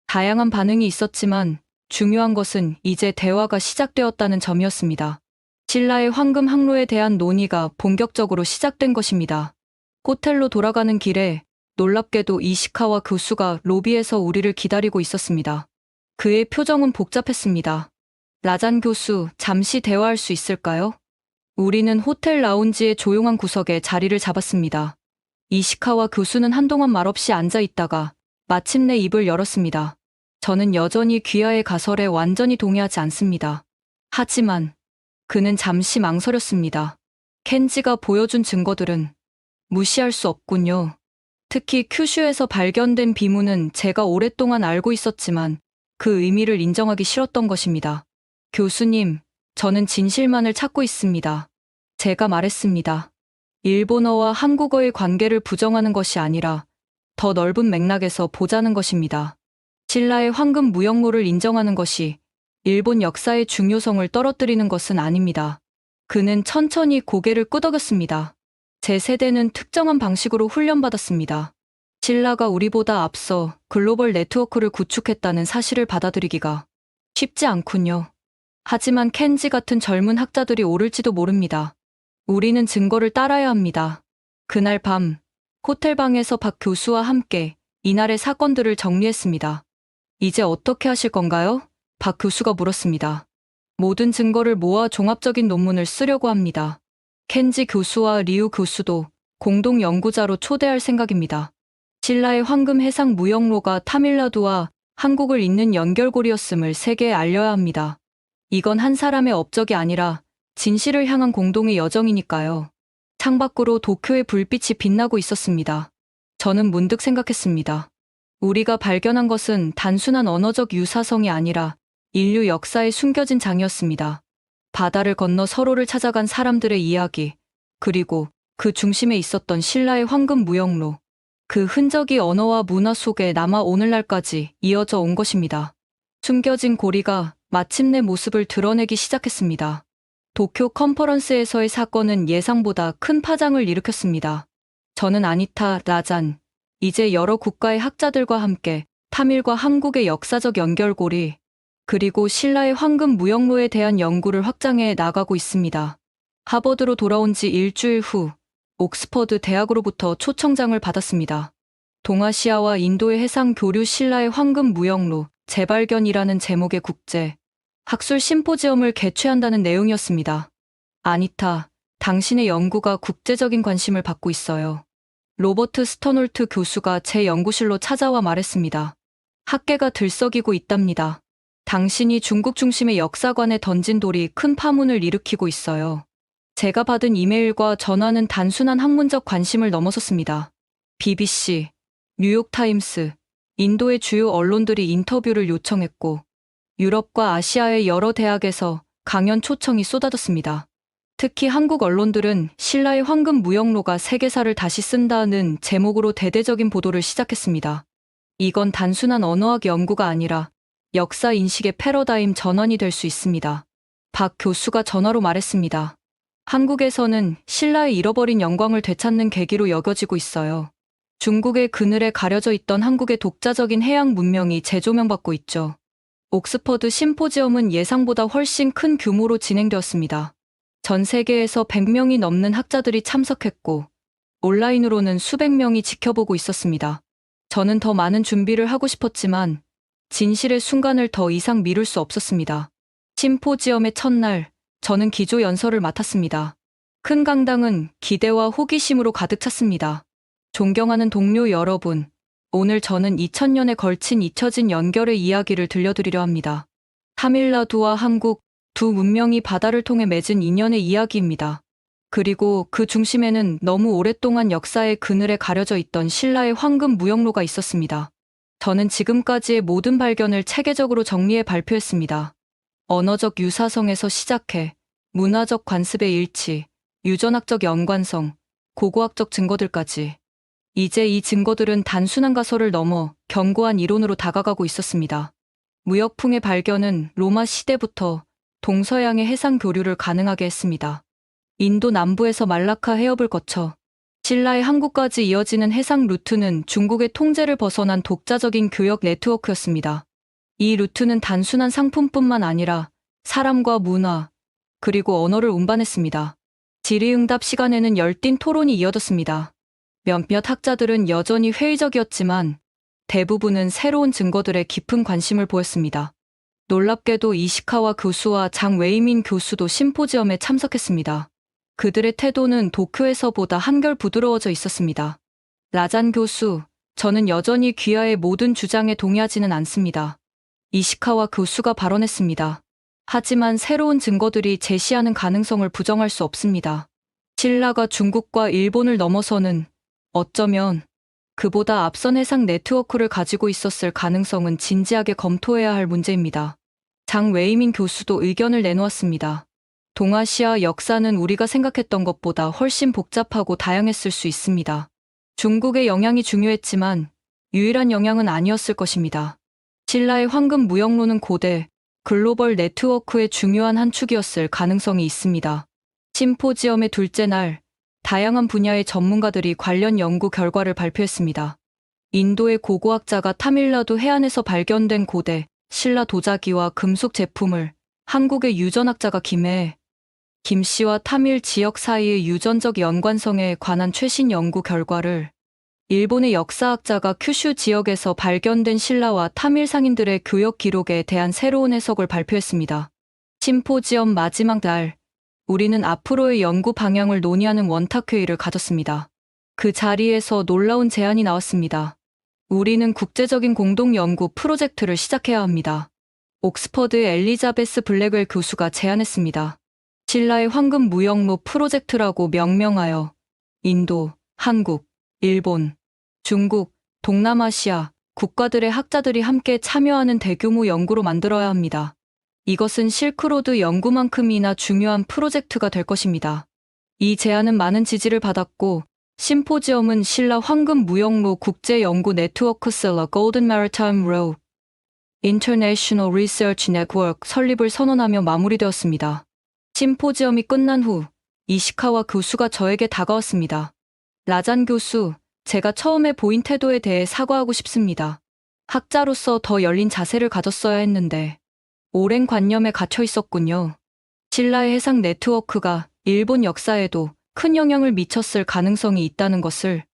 다양한 반응이 있었지만 중요한 것은 이제 대화가 시작되었다는 점이었습니다. 신라의 황금 항로에 대한 논의가 본격적으로 시작된 것입니다. 호텔로 돌아가는 길에 놀랍게도 이시카와 교수가 로비에서 우리를 기다리고 있었습니다. 그의 표정은 복잡했습니다. 라잔 교수, 잠시 대화할 수 있을까요? 우리는 호텔 라운지의 조용한 구석에 자리를 잡았습니다. 이시카와 교수는 한동안 말없이 앉아 있다가 마침내 입을 열었습니다. 저는 여전히 귀하의 가설에 완전히 동의하지 않습니다. 하지만 그는 잠시 망설였습니다. 켄지가 보여준 증거들은 무시할 수 없군요. 특히 큐슈에서 발견된 비문은 제가 오랫동안 알고 있었지만 그 의미를 인정하기 싫었던 것입니다. 교수님, 저는 진실만을 찾고 있습니다. 제가 말했습니다. 일본어와 한국어의 관계를 부정하는 것이 아니라 더 넓은 맥락에서 보자는 것입니다. 신라의 황금 무역로를 인정하는 것이 일본 역사의 중요성을 떨어뜨리는 것은 아닙니다. 그는 천천히 고개를 끄덕였습니다. 제 세대는 특정한 방식으로 훈련받았습니다. 신라가 우리보다 앞서 글로벌 네트워크를 구축했다는 사실을 받아들이기가 쉽지 않군요. 하지만 켄지 같은 젊은 학자들이 오를지도 모릅니다. 우리는 증거를 따라야 합니다. 그날 밤, 호텔방에서 박 교수와 함께 이날의 사건들을 정리했습니다. 이제 어떻게 하실 건가요? 박 교수가 물었습니다. 모든 증거를 모아 종합적인 논문을 쓰려고 합니다. 켄지 교수와 리우 교수도 공동 연구자로 초대할 생각입니다. 신라의 황금 해상 무역로가 타밀나두와 한국을 잇는 연결고리였음을 세계에 알려야 합니다. 이건 한 사람의 업적이 아니라 진실을 향한 공동의 여정이니까요. 창밖으로 도쿄의 불빛이 빛나고 있었습니다. 저는 문득 생각했습니다. 우리가 발견한 것은 단순한 언어적 유사성이 아니라 인류 역사에 숨겨진 장이었습니다. 바다를 건너 서로를 찾아간 사람들의 이야기, 그리고 그 중심에 있었던 신라의 황금 무역로. 그 흔적이 언어와 문화 속에 남아 오늘날까지 이어져 온 것입니다. 숨겨진 고리가 마침내 모습을 드러내기 시작했습니다. 도쿄 컨퍼런스에서의 사건은 예상보다 큰 파장을 일으켰습니다. 저는 아니타, 라잔, 이제 여러 국가의 학자들과 함께 타밀과 한국의 역사적 연결고리, 그리고 신라의 황금 무역로에 대한 연구를 확장해 나가고 있습니다. 하버드로 돌아온 지 일주일 후 옥스퍼드 대학으로부터 초청장을 받았습니다. 동아시아와 인도의 해상 교류 신라의 황금 무역로 재발견이라는 제목의 국제 학술 심포지엄을 개최한다는 내용이었습니다. 아니타, 당신의 연구가 국제적인 관심을 받고 있어요. 로버트 스터놀트 교수가 제 연구실로 찾아와 말했습니다. 학계가 들썩이고 있답니다. 당신이 중국 중심의 역사관에 던진 돌이 큰 파문을 일으키고 있어요. 제가 받은 이메일과 전화는 단순한 학문적 관심을 넘어섰습니다. BBC, 뉴욕타임스, 인도의 주요 언론들이 인터뷰를 요청했고 유럽과 아시아의 여러 대학에서 강연 초청이 쏟아졌습니다. 특히 한국 언론들은 신라의 황금 무역로가 세계사를 다시 쓴다는 제목으로 대대적인 보도를 시작했습니다. 이건 단순한 언어학 연구가 아니라 역사 인식의 패러다임 전환이 될 수 있습니다. 박 교수가 전화로 말했습니다. 한국에서는 신라의 잃어버린 영광을 되찾는 계기로 여겨지고 있어요. 중국의 그늘에 가려져 있던 한국의 독자적인 해양 문명이 재조명받고 있죠. 옥스퍼드 심포지엄은 예상보다 훨씬 큰 규모로 진행되었습니다. 전 세계에서 100명이 넘는 학자들이 참석했고, 온라인으로는 수백 명이 지켜보고 있었습니다. 저는 더 많은 준비를 하고 싶었지만, 진실의 순간을 더 이상 미룰 수 없었습니다. 심포지엄의 첫날, 저는 기조 연설을 맡았습니다. 큰 강당은 기대와 호기심으로 가득 찼습니다. 존경하는 동료 여러분, 오늘 저는 2000년에 걸친 잊혀진 연결의 이야기를 들려드리려 합니다. 타밀나두와 한국, 두 문명이 바다를 통해 맺은 인연의 이야기입니다. 그리고 그 중심에는 너무 오랫동안 역사의 그늘에 가려져 있던 신라의 황금 무역로가 있었습니다. 저는 지금까지의 모든 발견을 체계적으로 정리해 발표했습니다. 언어적 유사성에서 시작해 문화적 관습의 일치, 유전학적 연관성, 고고학적 증거들까지. 이제 이 증거들은 단순한 가설을 넘어 견고한 이론으로 다가가고 있었습니다. 무역풍의 발견은 로마 시대부터 동서양의 해상 교류를 가능하게 했습니다. 인도 남부에서 말라카 해협을 거쳐 신라의 항구까지 이어지는 해상 루트는 중국의 통제를 벗어난 독자적인 교역 네트워크였습니다. 이 루트는 단순한 상품뿐만 아니라 사람과 문화, 그리고 언어를 운반했습니다. 질의응답 시간에는 열띤 토론이 이어졌습니다. 몇몇 학자들은 여전히 회의적이었지만 대부분은 새로운 증거들에 깊은 관심을 보였습니다. 놀랍게도 이시카와 교수와 장 웨이민 교수도 심포지엄에 참석했습니다. 그들의 태도는 도쿄에서보다 한결 부드러워져 있었습니다. 라잔 교수, 저는 여전히 귀하의 모든 주장에 동의하지는 않습니다. 이시카와 교수가 발언했습니다. 하지만 새로운 증거들이 제시하는 가능성을 부정할 수 없습니다. 신라가 중국과 일본을 넘어서는 어쩌면 그보다 앞선 해상 네트워크를 가지고 있었을 가능성은 진지하게 검토해야 할 문제입니다. 장 웨이민 교수도 의견을 내놓았습니다. 동아시아 역사는 우리가 생각했던 것보다 훨씬 복잡하고 다양했을 수 있습니다. 중국의 영향이 중요했지만 유일한 영향은 아니었을 것입니다. 신라의 황금 무역로는 고대 글로벌 네트워크의 중요한 한 축이었을 가능성이 있습니다. 심포지엄의 둘째 날, 다양한 분야의 전문가들이 관련 연구 결과를 발표했습니다. 인도의 고고학자가 타밀나두 해안에서 발견된 고대 신라 도자기와 금속 제품을 한국의 유전학자가 김씨와 타밀 지역 사이의 유전적 연관성에 관한 최신 연구 결과를 일본의 역사학자가 큐슈 지역에서 발견된 신라와 타밀 상인들의 교역 기록에 대한 새로운 해석을 발표했습니다. 심포지엄 마지막 날, 우리는 앞으로의 연구 방향을 논의하는 원탁회의를 가졌습니다. 그 자리에서 놀라운 제안이 나왔습니다. 우리는 국제적인 공동 연구 프로젝트를 시작해야 합니다. 옥스퍼드의 엘리자베스 블랙웰 교수가 제안했습니다. 신라의 황금 무역로 프로젝트라고 명명하여 인도, 한국, 일본, 중국, 동남아시아 국가들의 학자들이 함께 참여하는 대규모 연구로 만들어야 합니다. 이것은 실크로드 연구만큼이나 중요한 프로젝트가 될 것입니다. 이 제안은 많은 지지를 받았고 심포지엄은 신라 황금 무역로 국제 연구 네트워크 셀러 Golden Maritime Road International Research Network 설립을 선언하며 마무리되었습니다. 심포지엄이 끝난 후 이시카와 교수가 저에게 다가왔습니다. 라잔 교수, 제가 처음에 보인 태도에 대해 사과하고 싶습니다. 학자로서 더 열린 자세를 가졌어야 했는데 오랜 관념에 갇혀 있었군요. 신라의 해상 네트워크가 일본 역사에도 큰 영향을 미쳤을 가능성이 있다는 것을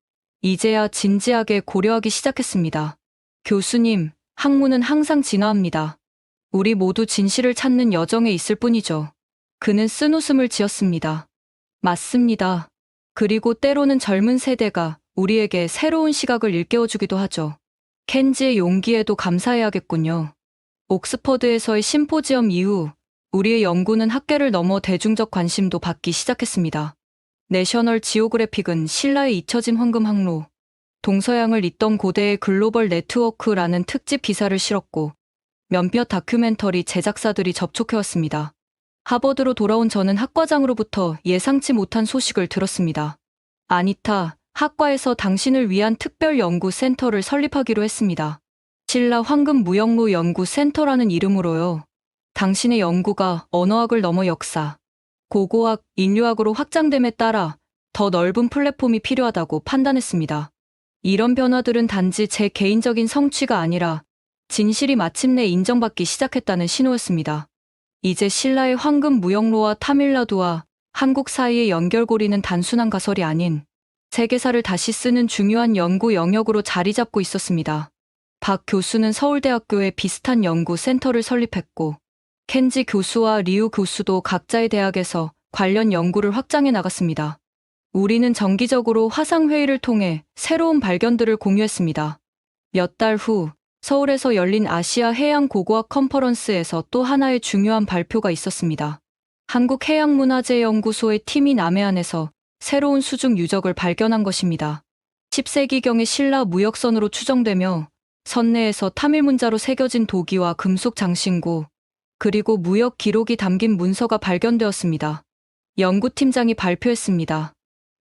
이제야 진지하게 고려하기 시작했습니다. 교수님, 학문은 항상 진화합니다. 우리 모두 진실을 찾는 여정에 있을 뿐이죠. 그는 쓴웃음을 지었습니다. 맞습니다. 그리고 때로는 젊은 세대가 우리에게 새로운 시각을 일깨워주기도 하죠. 켄지의 용기에도 감사해야겠군요. 옥스퍼드에서의 심포지엄 이후 우리의 연구는 학계를 넘어 대중적 관심도 받기 시작했습니다. 내셔널 지오그래픽은 신라의 잊혀진 황금 항로, 동서양을 잇던 고대의 글로벌 네트워크라는 특집 기사를 실었고 몇몇 다큐멘터리 제작사들이 접촉해왔습니다. 하버드로 돌아온 저는 학과장으로부터 예상치 못한 소식을 들었습니다. 아니타, 학과에서 당신을 위한 특별 연구 센터를 설립하기로 했습니다. 신라 황금 무역로 연구 센터라는 이름으로요. 당신의 연구가 언어학을 넘어 역사, 고고학, 인류학으로 확장됨에 따라 더 넓은 플랫폼이 필요하다고 판단했습니다. 이런 변화들은 단지 제 개인적인 성취가 아니라 진실이 마침내 인정받기 시작했다는 신호였습니다. 이제 신라의 황금 무역로와 타밀나두와 한국 사이의 연결고리는 단순한 가설이 아닌 세계사를 다시 쓰는 중요한 연구 영역으로 자리 잡고 있었습니다. 박 교수는 서울대학교에 비슷한 연구 센터를 설립했고, 켄지 교수와 리우 교수도 각자의 대학에서 관련 연구를 확장해 나갔습니다. 우리는 정기적으로 화상회의를 통해 새로운 발견들을 공유했습니다. 몇 달 후, 서울에서 열린 아시아 해양 고고학 컨퍼런스에서 또 하나의 중요한 발표가 있었습니다. 한국해양문화재연구소의 팀이 남해안에서 새로운 수중 유적을 발견한 것입니다. 10세기경의 신라 무역선으로 추정되며 선내에서 타밀 문자로 새겨진 도기와 금속 장신구, 그리고 무역 기록이 담긴 문서가 발견되었습니다. 연구팀장이 발표했습니다.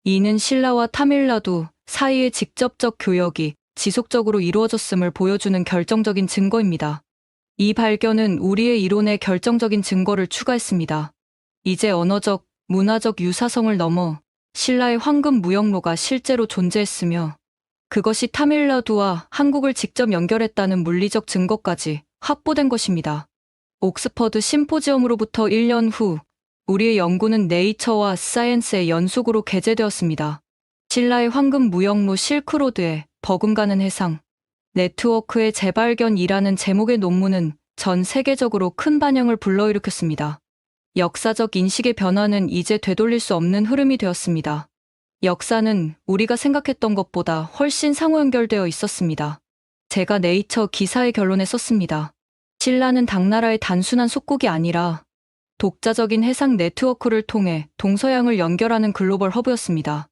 이는 신라와 타밀나두 사이의 직접적 교역이 지속적으로 이루어졌음을 보여주는 결정적인 증거입니다. 이 발견은 우리의 이론에 결정적인 증거를 추가했습니다. 이제 언어적, 문화적 유사성을 넘어 신라의 황금 무역로가 실제로 존재했으며 그것이 타밀나두와 한국을 직접 연결했다는 물리적 증거까지 확보된 것입니다. 옥스퍼드 심포지엄으로부터 1년 후 우리의 연구는 네이처와 사이언스의 연속으로 게재되었습니다. 신라의 황금 무역로 실크로드의 버금가는 해상, 네트워크의 재발견이라는 제목의 논문은 전 세계적으로 큰 반향을 불러일으켰습니다. 역사적 인식의 변화는 이제 되돌릴 수 없는 흐름이 되었습니다. 역사는 우리가 생각했던 것보다 훨씬 상호 연결되어 있었습니다. 제가 네이처 기사의 결론에 썼습니다. 신라는 당나라의 단순한 속국이 아니라 독자적인 해상 네트워크를 통해 동서양을 연결하는 글로벌 허브였습니다.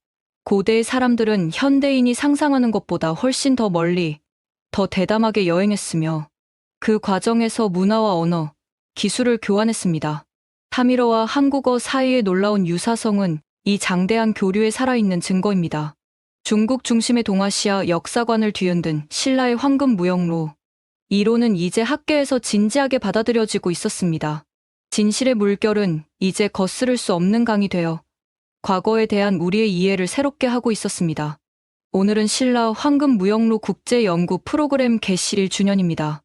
고대의 사람들은 현대인이 상상하는 것보다 훨씬 더 멀리, 더 대담하게 여행했으며 그 과정에서 문화와 언어, 기술을 교환했습니다. 타밀어와 한국어 사이의 놀라운 유사성은 이 장대한 교류에 살아있는 증거입니다. 중국 중심의 동아시아 역사관을 뒤흔든 신라의 황금 무역로. 이론은 이제 학계에서 진지하게 받아들여지고 있었습니다. 진실의 물결은 이제 거스를 수 없는 강이 되어 과거에 대한 우리의 이해를 새롭게 하고 있었습니다. 오늘은 신라 황금 무역로 국제연구 프로그램 개시 1주년입니다.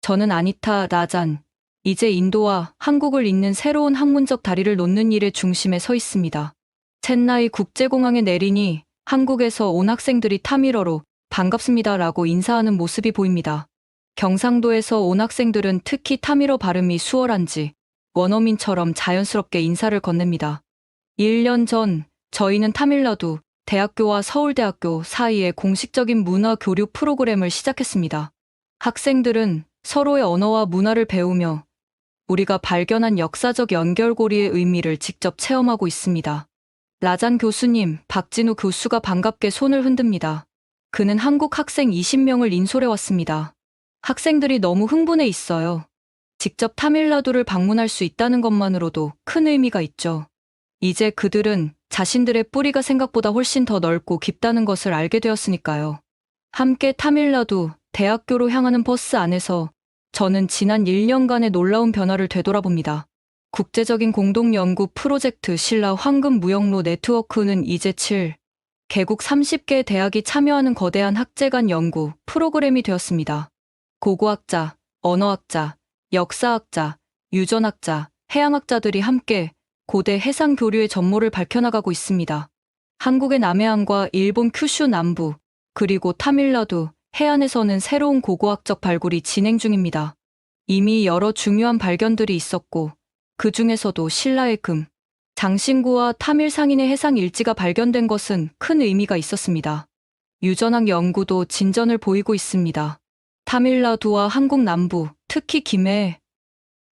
저는 아니타 라잔, 이제 인도와 한국을 잇는 새로운 학문적 다리를 놓는 일의 중심에 서 있습니다. 첸나이 국제공항에 내리니 한국에서 온 학생들이 타밀어로 반갑습니다라고 인사하는 모습이 보입니다. 경상도에서 온 학생들은 특히 타밀어 발음이 수월한지 원어민처럼 자연스럽게 인사를 건넵니다. 1년 전 저희는 타밀나두 대학교와 서울대학교 사이에 공식적인 문화 교류 프로그램을 시작했습니다. 학생들은 서로의 언어와 문화를 배우며 우리가 발견한 역사적 연결고리의 의미를 직접 체험하고 있습니다. 라잔 교수님, 박진우 교수가 반갑게 손을 흔듭니다. 그는 한국 학생 20명을 인솔해 왔습니다. 학생들이 너무 흥분해 있어요. 직접 타밀나두를 방문할 수 있다는 것만으로도 큰 의미가 있죠. 이제 그들은 자신들의 뿌리가 생각보다 훨씬 더 넓고 깊다는 것을 알게 되었으니까요. 함께 타밀나두 대학교로 향하는 버스 안에서 저는 지난 1년간의 놀라운 변화를 되돌아봅니다. 국제적인 공동연구 프로젝트 신라 황금 무역로 네트워크는 이제 7개국 30개 대학이 참여하는 거대한 학제 간 연구 프로그램이 되었습니다. 고고학자, 언어학자, 역사학자, 유전학자, 해양학자들이 함께 고대 해상 교류의 전모를 밝혀나가고 있습니다. 한국의 남해안과 일본 큐슈 남부, 그리고 타밀나두 해안에서는 새로운 고고학적 발굴이 진행 중입니다. 이미 여러 중요한 발견들이 있었고 그 중에서도 신라의 금, 장신구와 타밀 상인의 해상 일지가 발견된 것은 큰 의미가 있었습니다. 유전학 연구도 진전을 보이고 있습니다. 타밀나두와 한국 남부, 특히 김해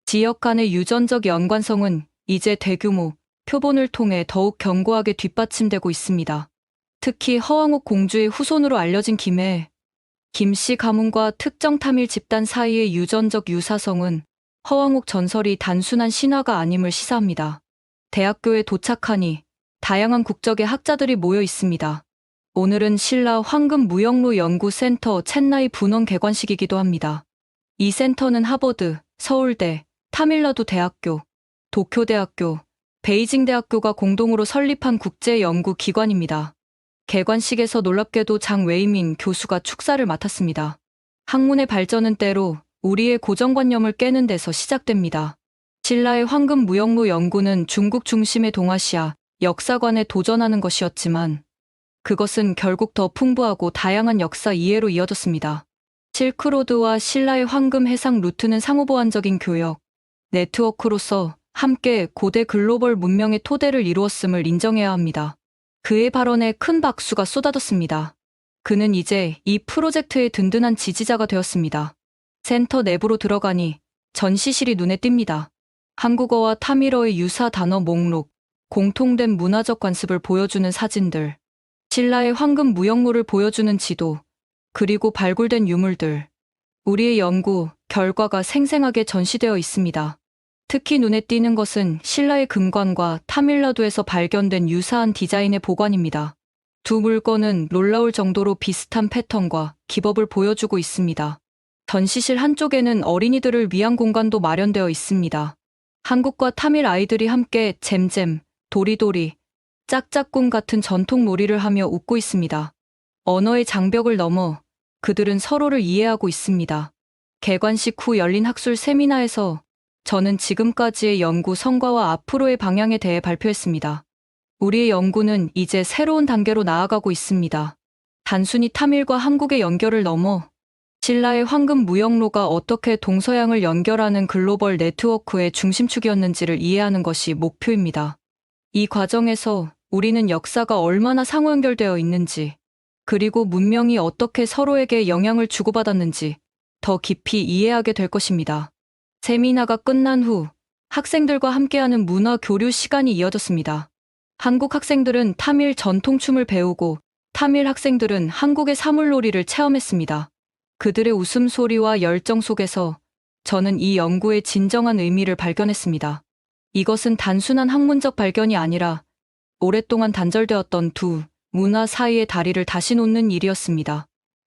지역 간의 유전적 연관성은 이제 대규모 표본을 통해 더욱 견고하게 뒷받침되고 있습니다. 특히 허왕옥 공주의 후손으로 알려진 김해, 김씨 가문과 특정 타밀 집단 사이의 유전적 유사성은 허왕옥 전설이 단순한 신화가 아님을 시사합니다. 대학교에 도착하니 다양한 국적의 학자들이 모여 있습니다. 오늘은 신라 황금 무역로 연구센터 첸나이 분원 개관식이기도 합니다. 이 센터는 하버드, 서울대, 타밀나두 대학교, 도쿄대학교, 베이징대학교가 공동으로 설립한 국제연구기관입니다. 개관식에서 놀랍게도 장 웨이민 교수가 축사를 맡았습니다. 학문의 발전은 때로 우리의 고정관념을 깨는 데서 시작됩니다. 신라의 황금무역로 연구는 중국 중심의 동아시아 역사관에 도전하는 것이었지만 그것은 결국 더 풍부하고 다양한 역사 이해로 이어졌습니다. 실크로드와 신라의 황금 해상 루트는 상호보완적인 교역, 네트워크로서 함께 고대 글로벌 문명의 토대를 이루었음을 인정해야 합니다. 그의 발언에 큰 박수가 쏟아졌습니다. 그는 이제 이 프로젝트의 든든한 지지자가 되었습니다. 센터 내부로 들어가니 전시실이 눈에 띕니다. 한국어와 타밀어의 유사 단어 목록, 공통된 문화적 관습을 보여주는 사진들, 신라의 황금 무역로를 보여주는 지도, 그리고 발굴된 유물들. 우리의 연구 결과가 생생하게 전시되어 있습니다. 특히 눈에 띄는 것은 신라의 금관과 타밀라도에서 발견된 유사한 디자인의 보관입니다. 두 물건은 놀라울 정도로 비슷한 패턴과 기법을 보여주고 있습니다. 전시실 한쪽에는 어린이들을 위한 공간도 마련되어 있습니다. 한국과 타밀 아이들이 함께 잼잼, 도리도리, 짝짝꿍 같은 전통 놀이를 하며 웃고 있습니다. 언어의 장벽을 넘어 그들은 서로를 이해하고 있습니다. 개관식 후 열린 학술 세미나에서 저는 지금까지의 연구 성과와 앞으로의 방향에 대해 발표했습니다. 우리의 연구는 이제 새로운 단계로 나아가고 있습니다. 단순히 타밀과 한국의 연결을 넘어 신라의 황금 무역로가 어떻게 동서양을 연결하는 글로벌 네트워크의 중심축이었는지를 이해하는 것이 목표입니다. 이 과정에서 우리는 역사가 얼마나 상호 연결되어 있는지, 그리고 문명이 어떻게 서로에게 영향을 주고받았는지 더 깊이 이해하게 될 것입니다. 세미나가 끝난 후 학생들과 함께하는 문화 교류 시간이 이어졌습니다. 한국 학생들은 타밀 전통춤을 배우고 타밀 학생들은 한국의 사물놀이를 체험했습니다. 그들의 웃음소리와 열정 속에서 저는 이 연구의 진정한 의미를 발견했습니다. 이것은 단순한 학문적 발견이 아니라 오랫동안 단절되었던 두 문화 사이의 다리를 다시 놓는 일이었습니다.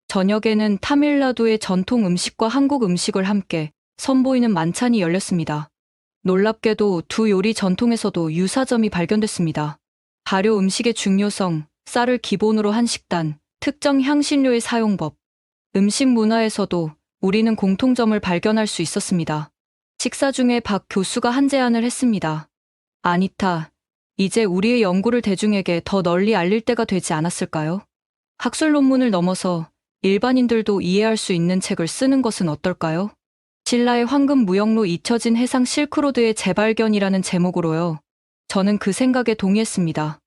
저녁에는 타밀나두의 전통 음식과 한국 음식을 함께 선보이는 만찬이 열렸습니다. 놀랍게도 두 요리 전통에서도 유사점이 발견됐습니다. 발효 음식의 중요성, 쌀을 기본으로 한 식단, 특정 향신료의 사용법, 음식 문화에서도 우리는 공통점을 발견할 수 있었습니다. 식사 중에 박 교수가 한 제안을 했습니다. 아니타, 이제 우리의 연구를 대중에게 더 널리 알릴 때가 되지 않았을까요? 학술 논문을 넘어서 일반인들도 이해할 수 있는 책을 쓰는 것은 어떨까요? 신라의 황금 무역로 잊혀진 해상 실크로드의 재발견이라는 제목으로요. 저는 그 생각에 동의했습니다.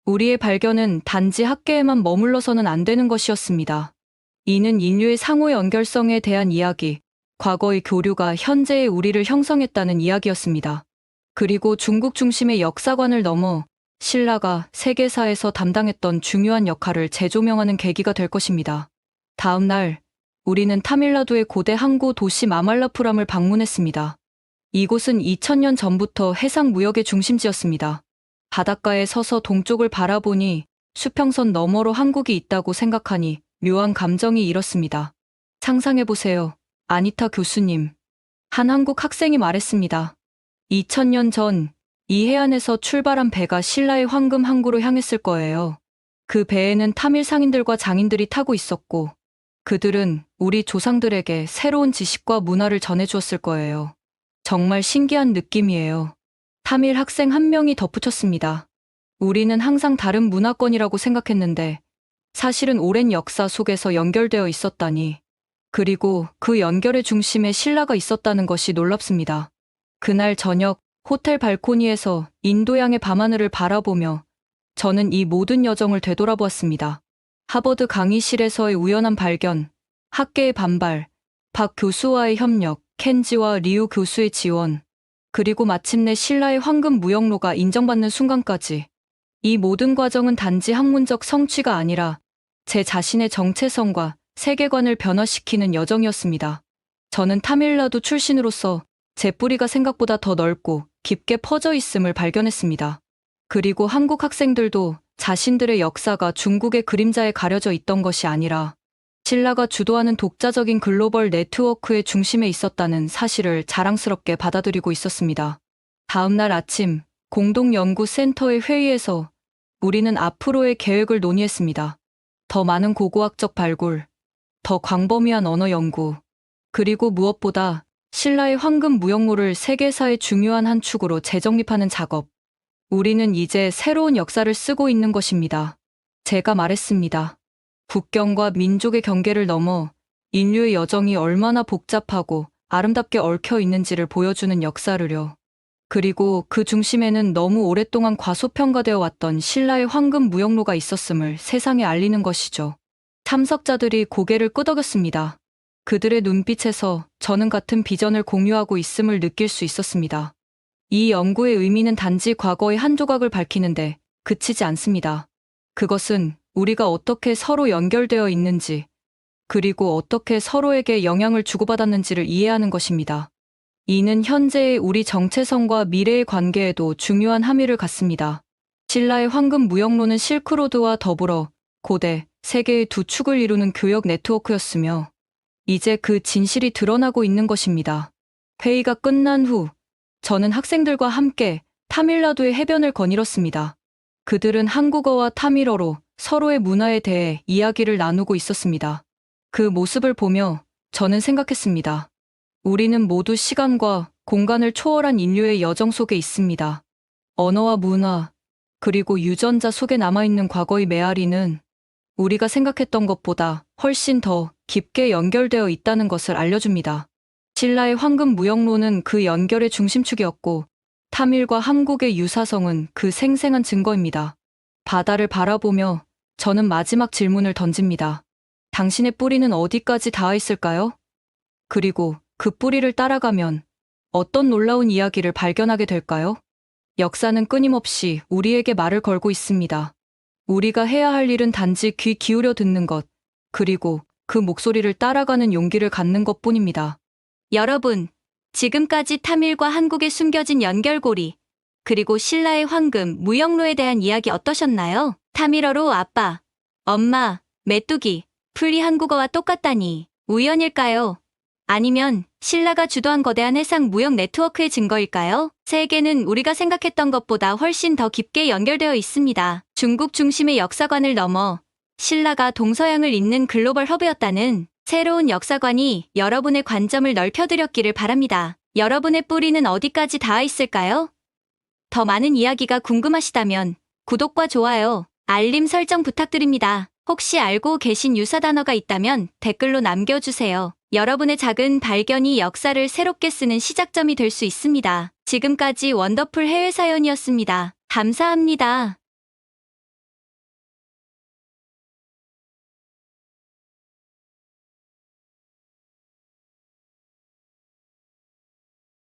우리의 발견은 단지 학계에만 머물러서는 안 되는 것이었습니다. 이는 인류의 상호 연결성에 대한 이야기, 과거의 교류가 현재의 우리를 형성했다는 이야기였습니다. 그리고 중국 중심의 역사관을 넘어 신라가 세계사에서 담당했던 중요한 역할을 재조명하는 계기가 될 것입니다. 다음 날, 우리는 타밀나두의 고대 항구 도시 마말라푸람을 방문했습니다. 이곳은 2000년 전부터 해상 무역의 중심지였습니다. 바닷가에 서서 동쪽을 바라보니 수평선 너머로 한국이 있다고 생각하니 묘한 감정이 일었습니다. 상상해보세요. 아니타 교수님. 한 한국 학생이 말했습니다. 2000년 전 이 해안에서 출발한 배가 신라의 황금 항구로 향했을 거예요. 그 배에는 타밀 상인들과 장인들이 타고 있었고 그들은 우리 조상들에게 새로운 지식과 문화를 전해주었을 거예요. 정말 신기한 느낌이에요. 타밀 학생 한 명이 덧붙였습니다. 우리는 항상 다른 문화권이라고 생각했는데 사실은 오랜 역사 속에서 연결되어 있었다니. 그리고 그 연결의 중심에 신라가 있었다는 것이 놀랍습니다. 그날 저녁 호텔 발코니에서 인도양의 밤하늘을 바라보며 저는 이 모든 여정을 되돌아보았습니다. 하버드 강의실에서의 우연한 발견, 학계의 반발, 박 교수와의 협력, 켄지와 리우 교수의 지원, 그리고 마침내 신라의 황금 무역로가 인정받는 순간까지. 이 모든 과정은 단지 학문적 성취가 아니라 제 자신의 정체성과 세계관을 변화시키는 여정이었습니다. 저는 타밀나두 출신으로서 제 뿌리가 생각보다 더 넓고 깊게 퍼져 있음을 발견했습니다. 그리고 한국 학생들도 자신들의 역사가 중국의 그림자에 가려져 있던 것이 아니라 신라가 주도하는 독자적인 글로벌 네트워크의 중심에 있었다는 사실을 자랑스럽게 받아들이고 있었습니다. 다음 날 아침 공동연구센터의 회의에서 우리는 앞으로의 계획을 논의했습니다. 더 많은 고고학적 발굴, 더 광범위한 언어 연구, 그리고 무엇보다 신라의 황금 무역로를 세계사의 중요한 한 축으로 재정립하는 작업. 우리는 이제 새로운 역사를 쓰고 있는 것입니다. 제가 말했습니다. 국경과 민족의 경계를 넘어 인류의 여정이 얼마나 복잡하고 아름답게 얽혀 있는지를 보여주는 역사를요. 그리고 그 중심에는 너무 오랫동안 과소평가되어 왔던 신라의 황금 무역로가 있었음을 세상에 알리는 것이죠. 참석자들이 고개를 끄덕였습니다. 그들의 눈빛에서 저는 같은 비전을 공유하고 있음을 느낄 수 있었습니다. 이 연구의 의미는 단지 과거의 한 조각을 밝히는데 그치지 않습니다. 그것은 우리가 어떻게 서로 연결되어 있는지, 그리고 어떻게 서로에게 영향을 주고받았는지를 이해하는 것입니다. 이는 현재의 우리 정체성과 미래의 관계에도 중요한 함의를 갖습니다. 신라의 황금 무역로는 실크로드와 더불어 고대, 세계의 두 축을 이루는 교역 네트워크였으며 이제 그 진실이 드러나고 있는 것입니다. 회의가 끝난 후 저는 학생들과 함께 타밀나두의 해변을 거닐었습니다. 그들은 한국어와 타밀어로 서로의 문화에 대해 이야기를 나누고 있었습니다. 그 모습을 보며 저는 생각했습니다. 우리는 모두 시간과 공간을 초월한 인류의 여정 속에 있습니다. 언어와 문화, 그리고 유전자 속에 남아있는 과거의 메아리는 우리가 생각했던 것보다 훨씬 더 깊게 연결되어 있다는 것을 알려줍니다. 신라의 황금 무역로는 그 연결의 중심축이었고 타밀과 한국의 유사성은 그 생생한 증거입니다. 바다를 바라보며 저는 마지막 질문을 던집니다. 당신의 뿌리는 어디까지 닿아 있을까요? 그리고 그 뿌리를 따라가면 어떤 놀라운 이야기를 발견하게 될까요? 역사는 끊임없이 우리에게 말을 걸고 있습니다. 우리가 해야 할 일은 단지 귀 기울여 듣는 것, 그리고 그 목소리를 따라가는 용기를 갖는 것뿐입니다. 여러분, 지금까지 타밀과 한국의 숨겨진 연결고리, 그리고 신라의 황금 무역로에 대한 이야기 어떠셨나요? 타밀어로 아빠, 엄마, 메뚜기, 풀이 한국어와 똑같다니 우연일까요? 아니면 신라가 주도한 거대한 해상 무역 네트워크의 증거일까요? 세계는 우리가 생각했던 것보다 훨씬 더 깊게 연결되어 있습니다. 중국 중심의 역사관을 넘어 신라가 동서양을 잇는 글로벌 허브였다는 새로운 역사관이 여러분의 관점을 넓혀드렸기를 바랍니다. 여러분의 뿌리는 어디까지 닿아 있을까요? 더 많은 이야기가 궁금하시다면 구독과 좋아요, 알림 설정 부탁드립니다. 혹시 알고 계신 유사 단어가 있다면 댓글로 남겨주세요. 여러분의 작은 발견이 역사를 새롭게 쓰는 시작점이 될 수 있습니다. 지금까지 원더풀 해외 사연이었습니다. 감사합니다.